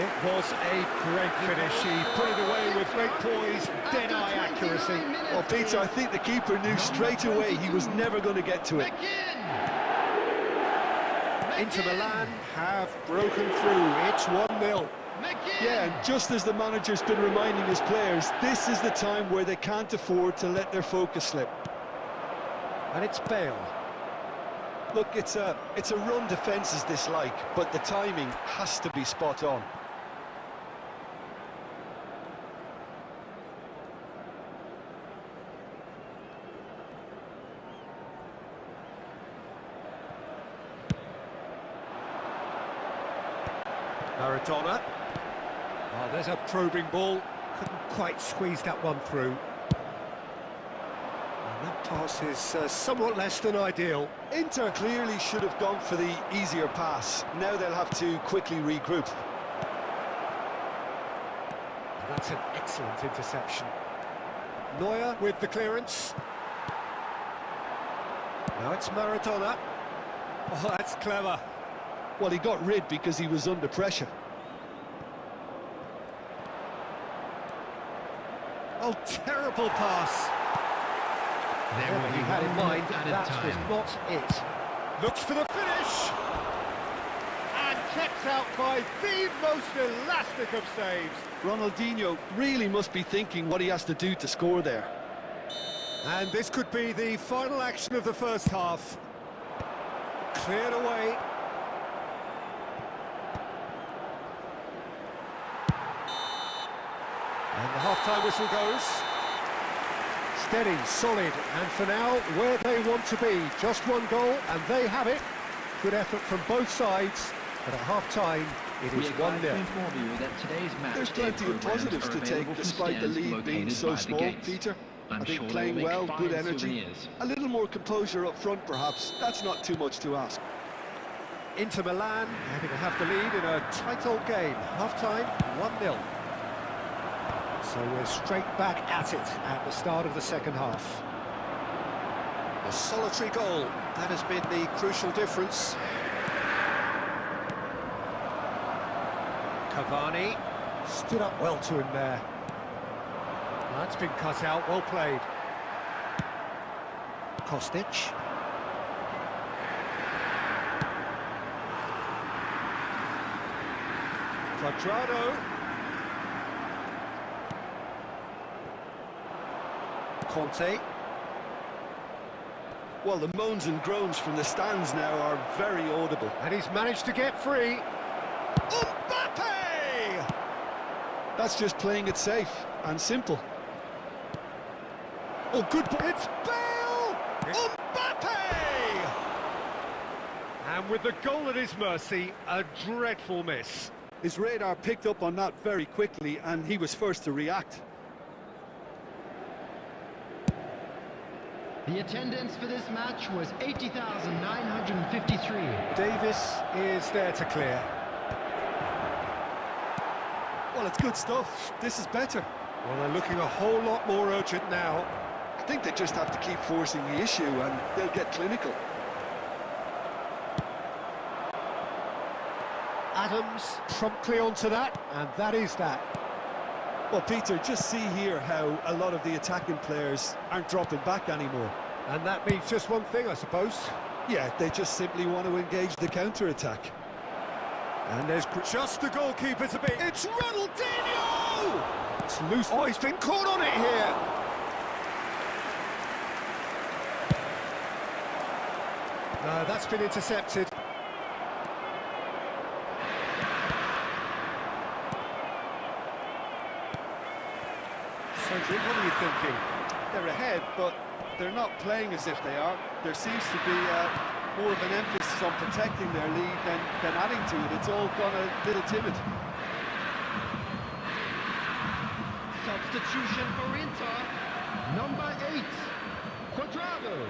It was a great finish. He put it away with great poise, dead-eye accuracy. Well, Peter, I think the keeper knew straight away he was never going to get to it. Inter Milan have broken through. It's 1-0. Yeah, and just as the manager's been reminding his players, this is the time where they can't afford to let their focus slip. And it's Bale. Look, it's a run defences dislike, but the timing has to be spot on. Maradona. Oh, there's a probing ball. Couldn't quite squeeze that one through. And that pass is somewhat less than ideal. Inter clearly should have gone for the easier pass. Now they'll have to quickly regroup. That's an excellent interception. Neuer with the clearance. Now it's Maradona. Oh, that's clever. Well, he got rid because he was under pressure. Oh, terrible pass. There Whatever he had in mind, that was not it. Looks for the finish! And kept out by the most elastic of saves. Ronaldinho really must be thinking what he has to do to score there. And this could be the final action of the first half. Cleared away. And the half-time whistle goes. Steady, solid, and for now, where they want to be. Just one goal, and they have it. Good effort from both sides, but at half-time, it is 1-0. There's plenty of positives to take, despite the lead being so small, Peter. I think playing well, good energy. A little more composure up front, perhaps. That's not too much to ask. Inter Milan having to have the lead in a tight old game. Half-time, 1-0. So we're straight back at it at the start of the second half. A solitary goal, that has been the crucial difference. Cavani stood up well to him there. That's been cut out, well played. Kostic. Quadrado. Conte. Well, the moans and groans from the stands now are very audible. And he's managed to get free. Mbappe! That's just playing it safe and simple. Oh, good ball. It's Bale! Mbappe! And with the goal at his mercy, a dreadful miss. His radar picked up on that very quickly, and he was first to react. The attendance for this match was 80,953. Davis is there to clear. Well, it's good stuff. This is better. Well, they're looking a whole lot more urgent now. I think they just have to keep forcing the issue, and they'll get clinical. Adams promptly onto that, and that is that. Well, Peter, just see here how a lot of the attacking players aren't dropping back anymore. And that means just one thing, I suppose. Yeah, they just simply want to engage the counter-attack. And there's just the goalkeeper to beat. It's Ronaldinho! It's loose. Oh, he's been caught on it here. No, that's been intercepted. Cedric, what are you thinking? They're ahead, but they're not playing as if they are. There seems to be more of an emphasis on protecting their lead than adding to it. It's all gone a little timid. Substitution for Inter. Number 8, Quadrado.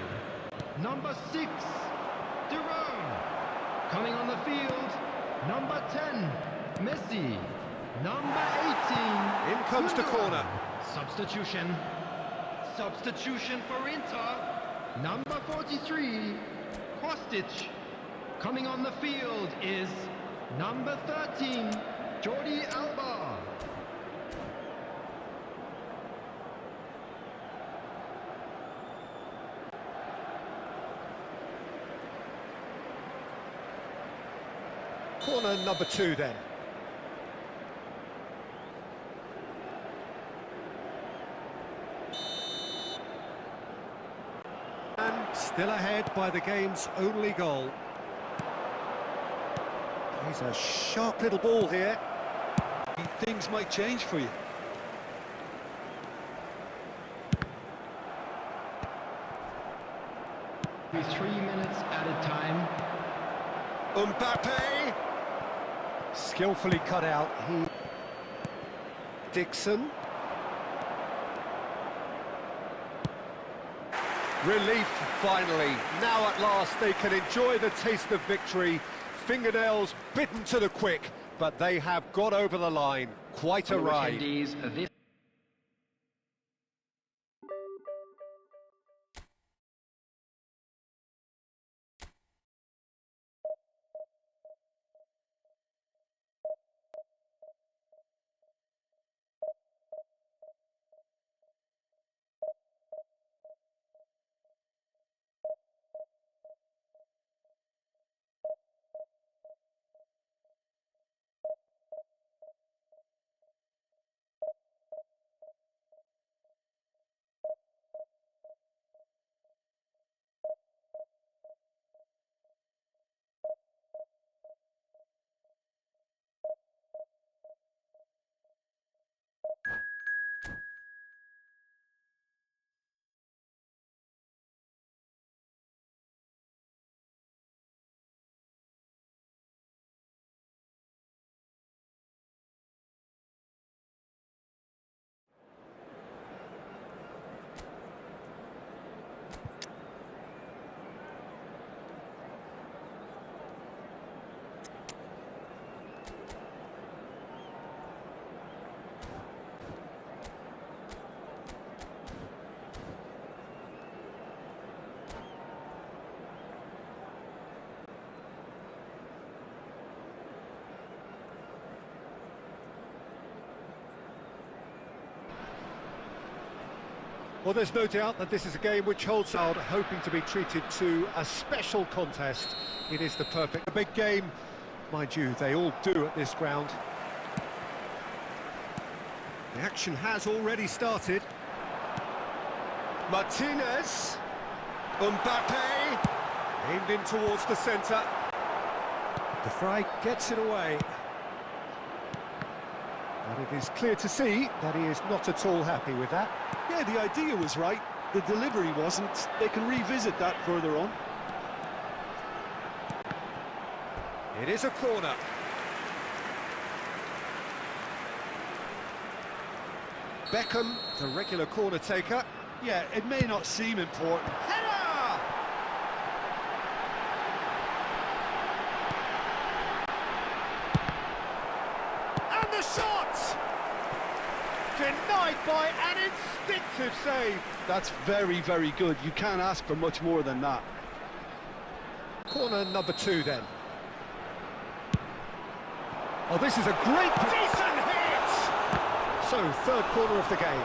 Number 6, Duran. Coming on the field, number 10, Messi. Number 18, In comes the corner. Substitution. Substitution for Inter. Number 43, Kostic. Coming on the field is number 13, Jordi Alba. Corner number 2 then. And still ahead by the game's only goal. He's a sharp little ball here. Things might change for you. Be 3 minutes at a time. Mbappe! Skillfully cut out. Dixon. Relief, finally. Now at last they can enjoy the taste of victory. Fingernails bitten to the quick, but they have got over the line. Quite a ride. Well, there's no doubt that this is a game which holds out, hoping to be treated to a special contest. It is the perfect, a big game, mind you, they all do at this ground. The action has already started. Martinez, Mbappe, aimed in towards the centre. De Vrij gets it away. And it is clear to see that he is not at all happy with that. Yeah, the idea was right, the delivery wasn't. They can revisit that further on. It is a corner. Beckham, the regular corner taker. Yeah, it may not seem important. Header! And the shot! Denied by an instinctive save. That's very, very good. You can't ask for much more than that. Corner number 2 then. Oh, this is a great, decent hit! So, third corner of the game.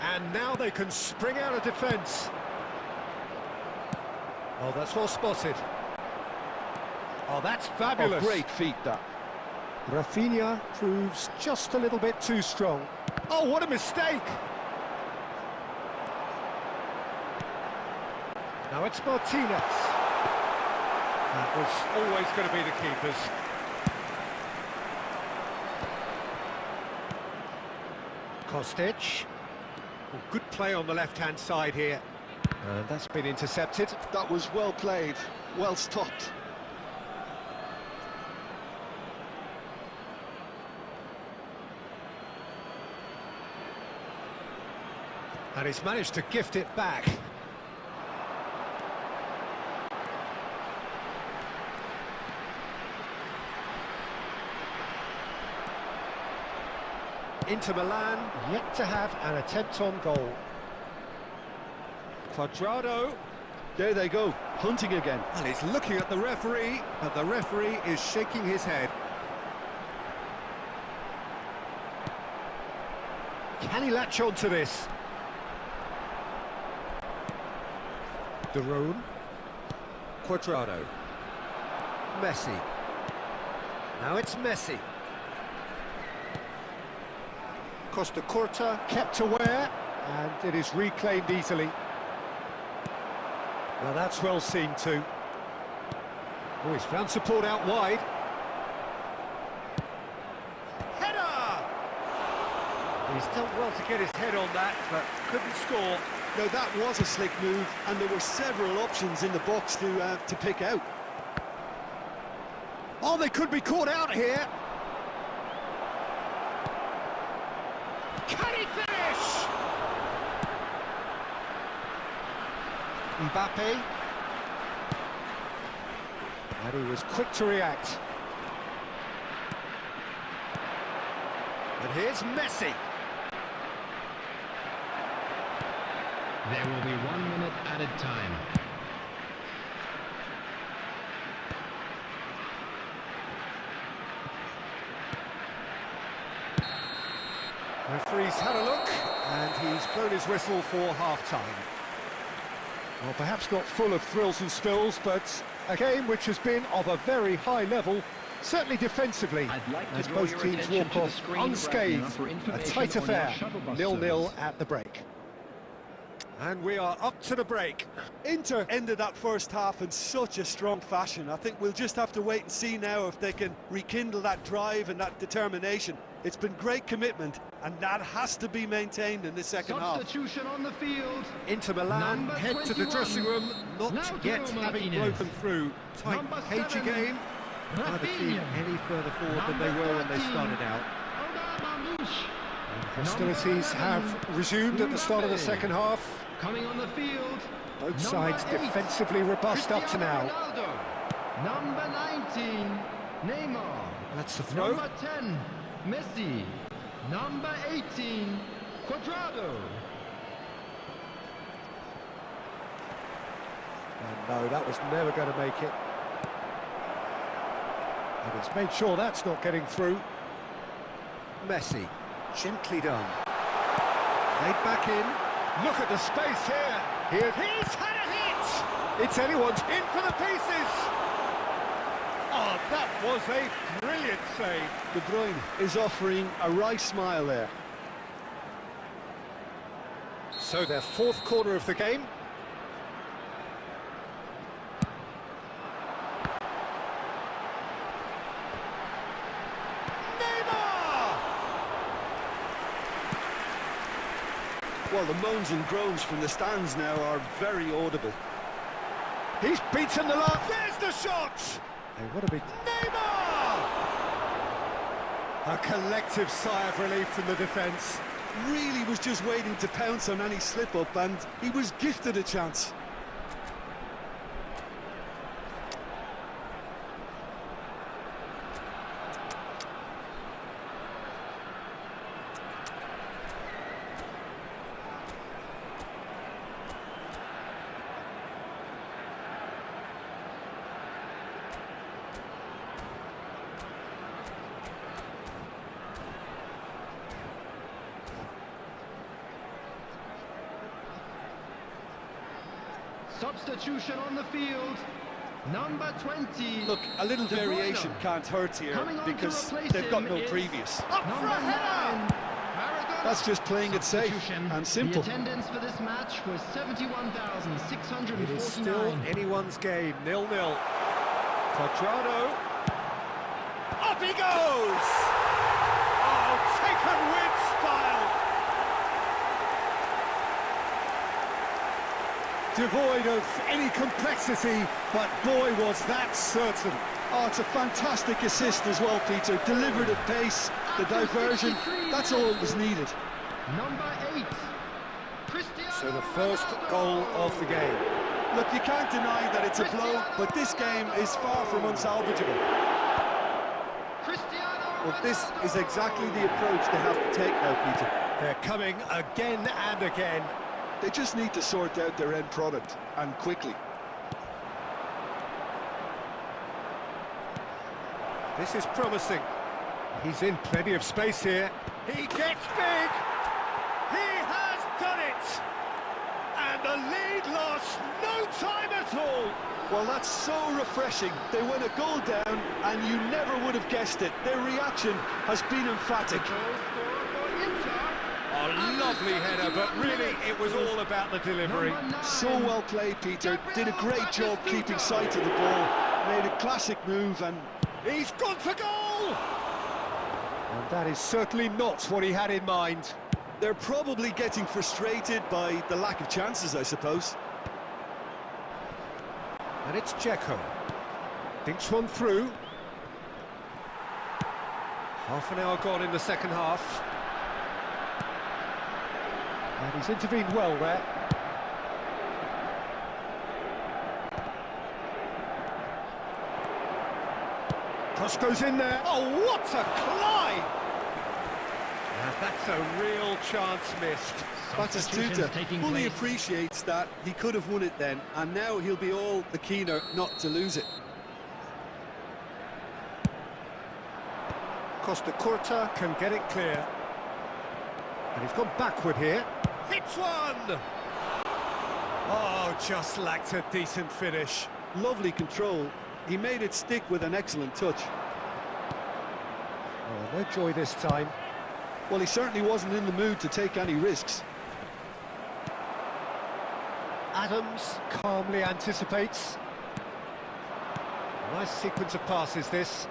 And now they can spring out of defence. Oh, that's well spotted. Oh, that's fabulous. Oh, great feat, that. Rafinha proves just a little bit too strong. Oh, what a mistake! Now it's Martinez. That was always going to be the keeper's. Kostic. Oh, good play on the left-hand side here. And that's been intercepted. That was well played. Well stopped. And he's managed to gift it back. Inter Milan yet to have an attempt on goal. Cuadrado. There they go, hunting again. And he's looking at the referee, but the referee is shaking his head. Can he latch on to this? Darun. Cuadrado. Messi. Now it's Messi. Costa Curta kept aware, and it is reclaimed easily. Now that's well seen too. Oh, he's found support out wide. Header! He's done well to get his head on that, but couldn't score. Now that was a slick move, and there were several options in the box to pick out. Oh, they could be caught out here. Can he finish? Mbappe. And he was quick to react. And here's Messi. There will be 1 minute added time. Referee's had a look, and he's blown his whistle for half-time. Well, perhaps not full of thrills and spills, but a game which has been of a very high level, certainly defensively, as both teams walk off unscathed. A tight affair, 0-0 at the break. And we are up to the break. Inter ended that first half in such a strong fashion. I think we'll just have to wait and see now if they can rekindle that drive and that determination. It's been great commitment, and that has to be maintained in the second half. Substitution on the field. Inter Milan Number head to the 21, dressing room, not Lautaro yet having Martinez. broken through. Tight, Number cagey 7, game. Neither team any further forward than they were when they started out. Hostilities have resumed at the start of the second half. Coming on the field. Both sides 8, defensively robust up to now. Ronaldo. Number 19, Neymar. That's the throw. Number 10, Messi. Number 18, Cuadrado. And no, that was never going to make it. And he's made sure that's not getting through. Messi, gently done. Played back in. Look at the space here. He's had a hit! It's anyone's in for the pieces! Oh, that was a brilliant save. De Bruyne is offering a wry smile there. So their fourth corner of the game. Well, the moans and groans from the stands now are very audible. He's beaten the line. There's the shot! Hey, what a big... Neymar! A collective sigh of relief from the defence. Really was just waiting to pounce on any slip-up, and he was gifted a chance. Substitution on the field. Number 20. Look, a little De Bruyne. variation can't hurt here because they've got no previous. Up for a header! That's just playing it safe and simple. The attendance for this match was 71,649. It is still anyone's game, 0-0. Cuadrado. Up he goes! Oh, taken with style! devoid of any complexity, but boy, was that certain. Oh, it's a fantastic assist as well, Peter. Delivered at pace, the diversion, that's all that was needed. Number 8, Cristiano. So the first goal of the game. Look, you can't deny that it's a blow, but this game is far from unsalvageable. Well, this is exactly the approach they have to take now, Peter. They're coming again and again. They just need to sort out their end product, and quickly. This is promising. He's in plenty of space here. He gets big! He has done it! And the lead lost no time at all! Well, that's so refreshing. They went a goal down, and you never would have guessed it. Their reaction has been emphatic. A lovely header, but really it was all about the delivery. So well played, Peter. Did a great job keeping sight of the ball. Made a classic move, and he's gone for goal! And that is certainly not what he had in mind. They're probably getting frustrated by the lack of chances, I suppose. And it's Dzeko. Thinks one through. Half an hour gone in the second half. And he's intervened well there. Cross goes in there. Oh, what a climb! And that's a real chance missed. Batistuta fully appreciates that he could have won it then, and now he'll be all the keener not to lose it. Costa Curta can get it clear. And he's gone backward here. Hits one! Oh, just lacked a decent finish. Lovely control. He made it stick with an excellent touch. Oh, no joy this time. well, he certainly wasn't in the mood to take any risks. Adams calmly anticipates. Nice sequence of passes, this.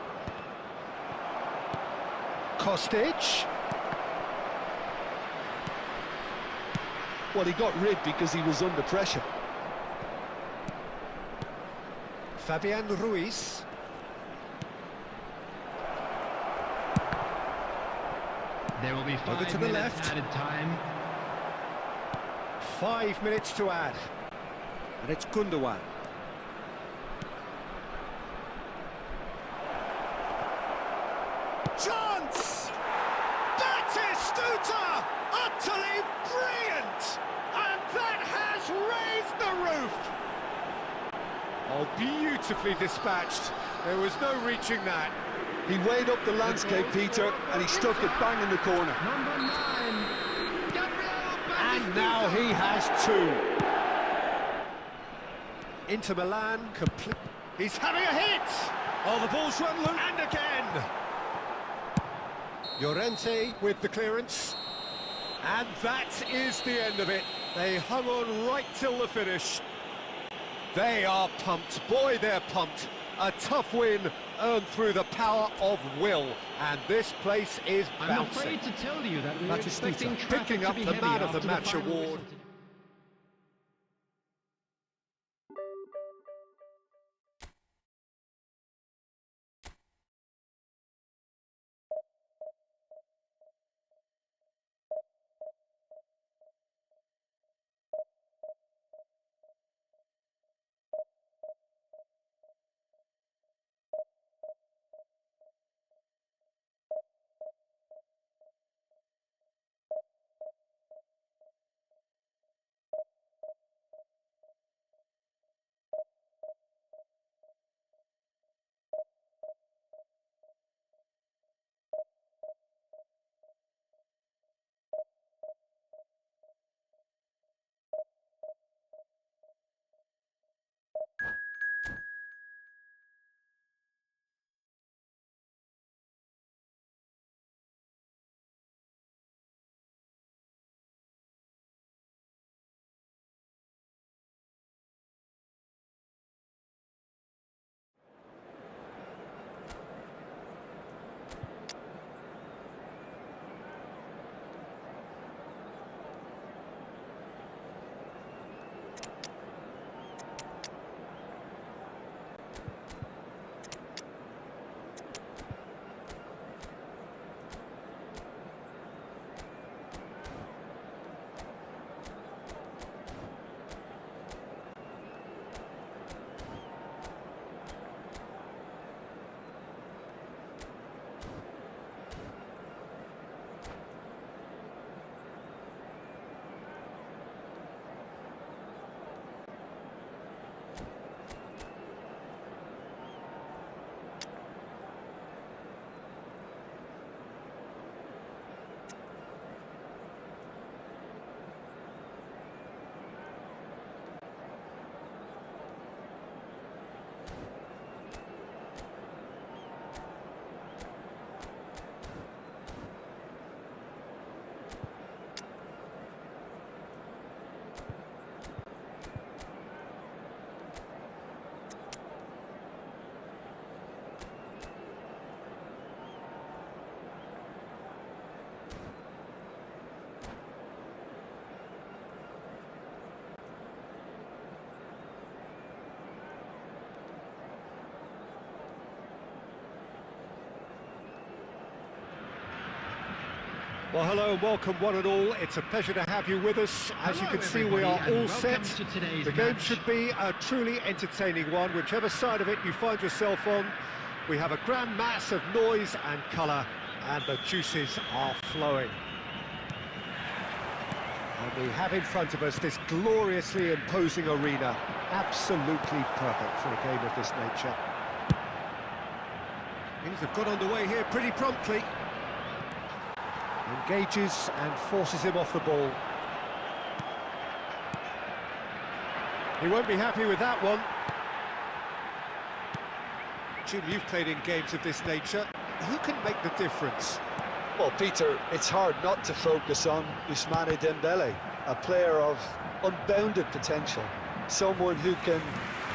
Kostic. Well, he got rid because he was under pressure. Fabian Ruiz. There will be 5 to the minutes left. added time. 5 minutes to add. And it's Gundogan. Chance! Batistuta! Utterly brilliant! And that has raised the roof! Oh, beautifully dispatched. There was no reaching that. He weighed up the landscape, Peter, and he stuck it bang in the corner. Number 9, Gabriel Batistuta. And now he has two. Inter Milan complete. He's having a hit! Oh, the ball's run loose. And again! Llorente with the clearance. And that is the end of it. They hung on right till the finish. They are pumped. Boy, they're pumped. A tough win earned through the power of will. And this place is I'm bouncing. afraid to tell you that we were expecting Batistuta traffic picking to up be the heavy man of after the match final award. whistle today. Well, hello and welcome one and all. It's a pleasure to have you with us. As you can see, we are all set. The game should be a truly entertaining one, whichever side of it you find yourself on. We have a grand mass of noise and colour, and the juices are flowing. And we have in front of us this gloriously imposing arena, absolutely perfect for a game of this nature. Things have got underway here pretty promptly. Engages and forces him off the ball. He won't be happy with that one. Jim, you've played in games of this nature. Who can make the difference? Well, Peter, it's hard not to focus on Ousmane Dembele, a player of unbounded potential, someone who can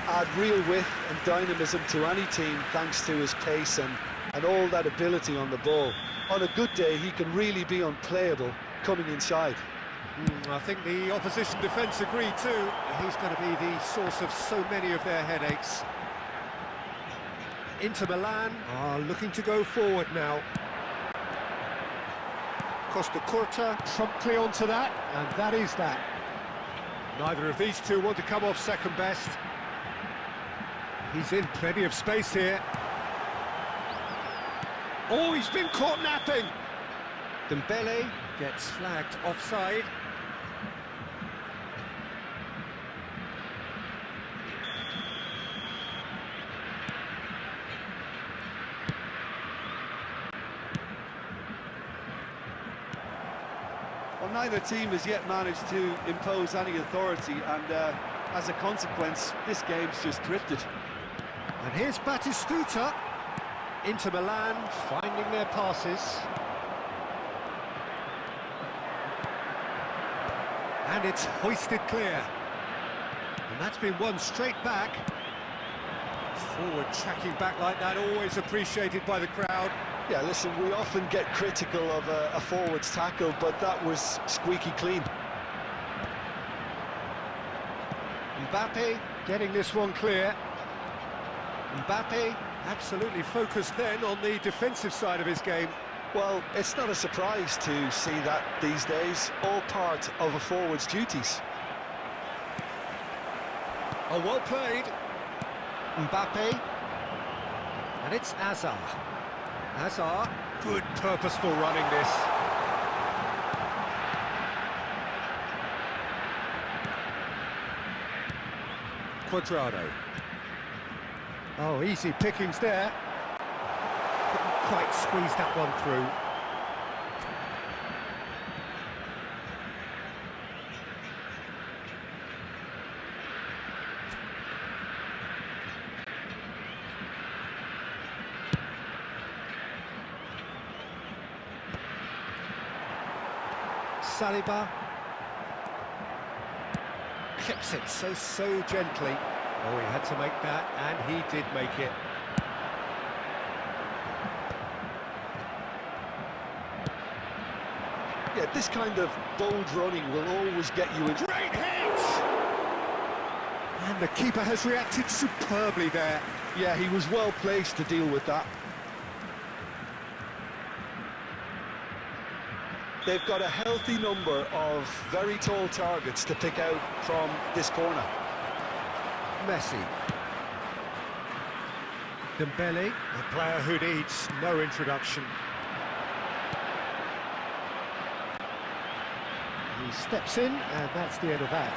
add real width and dynamism to any team thanks to his pace and all that ability on the ball. On a good day, he can really be unplayable coming inside. I think the opposition defence agree too. He's going to be the source of so many of their headaches. Inter Milan are looking to go forward now. Costa Curta promptly onto that, and that is that. Neither of these two want to come off second best. He's in plenty of space here. Oh, he's been caught napping. Dembele gets flagged offside. Well, neither team has yet managed to impose any authority, and as a consequence, this game's just drifted. And here's Batistuta. Inter Milan finding their passes. And it's hoisted clear. And that's been won straight back. Forward tracking back like that, always appreciated by the crowd. Yeah, listen, we often get critical of a forward's tackle, but that was squeaky clean. Mbappe getting this one clear. Mbappe absolutely focused then on the defensive side of his game. Well, it's not a surprise to see that these days, all part of a forward's duties. Oh, well played. Mbappe. And it's Hazard. Hazard, good purposeful running this. Cuadrado. Oh, easy pickings there. Couldn't quite squeeze that one through. Saliba. Clips it so gently. Oh, he had to make that, and he did make it. Yeah, this kind of bold running will always get you in. Great hit! And the keeper has reacted superbly there. Yeah, he was well placed to deal with that. They've got a healthy number of very tall targets to pick out from this corner. Messi. Dembele, a player who needs no introduction. He steps in, and that's the end of that.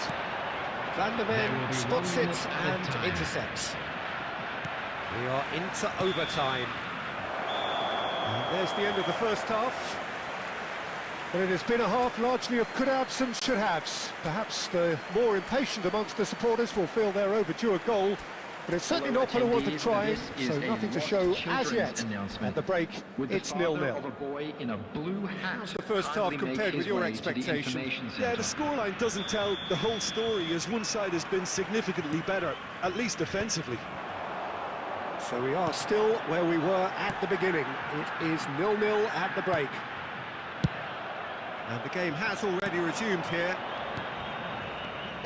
Van der Ven spots it and intercepts. We are into overtime. And there's the end of the first half. But it has been a half largely of could-haves and should-haves. Perhaps the more impatient amongst the supporters will feel they're overdue a goal, but it's certainly not going to want to try, so nothing to show as yet. At the break, it's 0-0. How's the first half compared with your expectations? Yeah, the scoreline doesn't tell the whole story, as one side has been significantly better, at least defensively. So we are still where we were at the beginning. It is 0-0 at the break. And the game has already resumed here.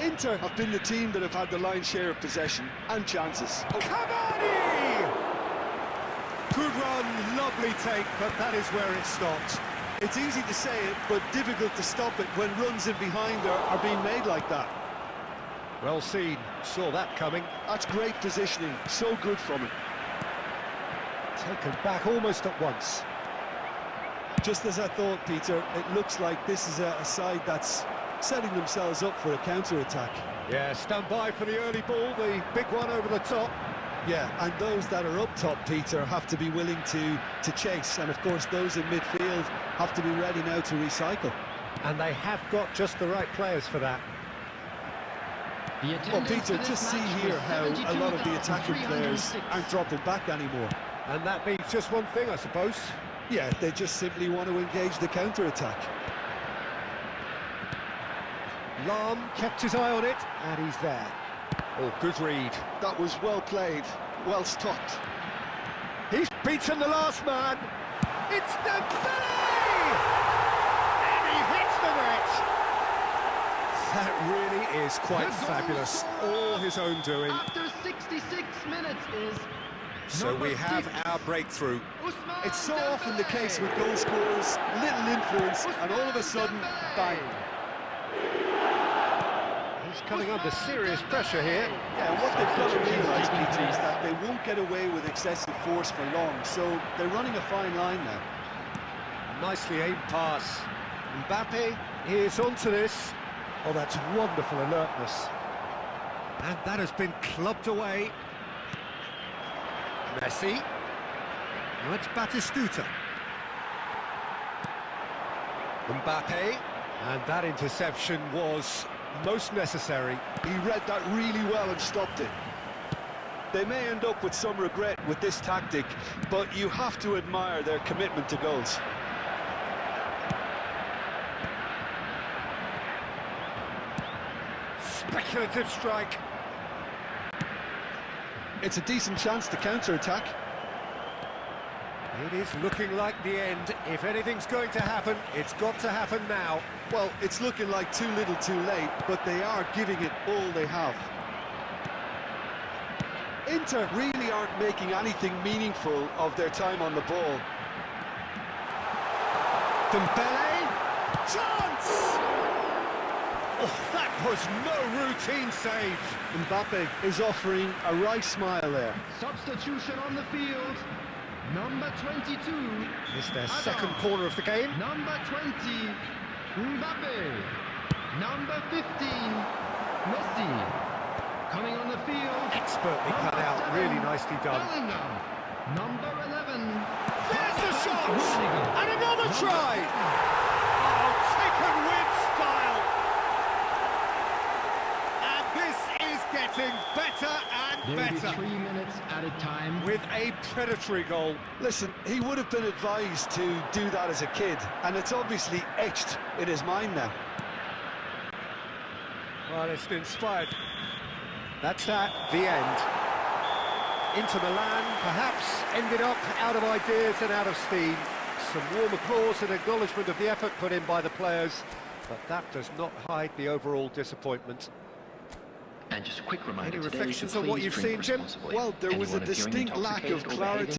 Inter have been the team that have had the lion's share of possession and chances. Cavani! Good run, lovely take, but that is where it stopped. It's easy to say it, but difficult to stop it when runs in behind are being made like that. Well seen, saw that coming. That's great positioning, so good from him. Taken back almost at once. Just as I thought, Peter, it looks like this is a side that's setting themselves up for a counter-attack. Yeah, stand by for the early ball, the big one over the top. Yeah, and those that are up top, Peter, have to be willing to chase, and of course those in midfield have to be ready now to recycle. And they have got just the right players for that. Well, Peter, just see here how a lot of the attacking players aren't dropping back anymore. And that means just one thing, I suppose. Yeah, they just simply want to engage the counter-attack. Lahm kept his eye on it, and he's there. Oh, good read. That was well played, well stopped. He's beaten the last man. It's Dembele! And he hits the net. That really is quite fabulous. All his own doing. After 66 minutes is... So we have our breakthrough. It's so often the case with goal scorers, little influence, and all of a sudden, bang. He's coming under serious pressure here. Yeah, what they've got to realise, Peter, is that they won't get away with excessive force for long, so they're running a fine line now. Nicely aimed pass. Mbappe is onto this. Oh, that's wonderful alertness. And that has been clubbed away. Messi. Now it's Batistuta. Mbappe. And that interception was most necessary. He read that really well and stopped it. They may end up with some regret with this tactic, but you have to admire their commitment to goals. Speculative strike. It's a decent chance to counter-attack. It is looking like the end. If anything's going to happen, it's got to happen now. Well, it's looking like too little too late, but they are giving it all they have. Inter really aren't making anything meaningful of their time on the ball. Dembele, chance! Oh, that was no routine save. Mbappe is offering a wry smile there. Substitution on the field. Number 22. It's their second corner of the game. Number 20. Mbappe. Number 15. Messi. Coming on the field. Expertly cut out, really nicely done. Bellingham. Number 11. There's the shot! And another try! Oh, taken with style! And this is getting better and better. 3 minutes at a time. With a predatory goal. Listen, he would have been advised to do that as a kid, and it's obviously etched in his mind now. Well, it's inspired. That's that, the end. Inter Milan, perhaps, ended up out of ideas and out of steam. Some warm applause and acknowledgement of the effort put in by the players, but that does not hide the overall disappointment. And just a quick reminder, Any today, reflections so on what please you've drink seen, Jim? responsibly. Well, there was a Anyone appearing distinct lack of intoxicated or clarity. behaving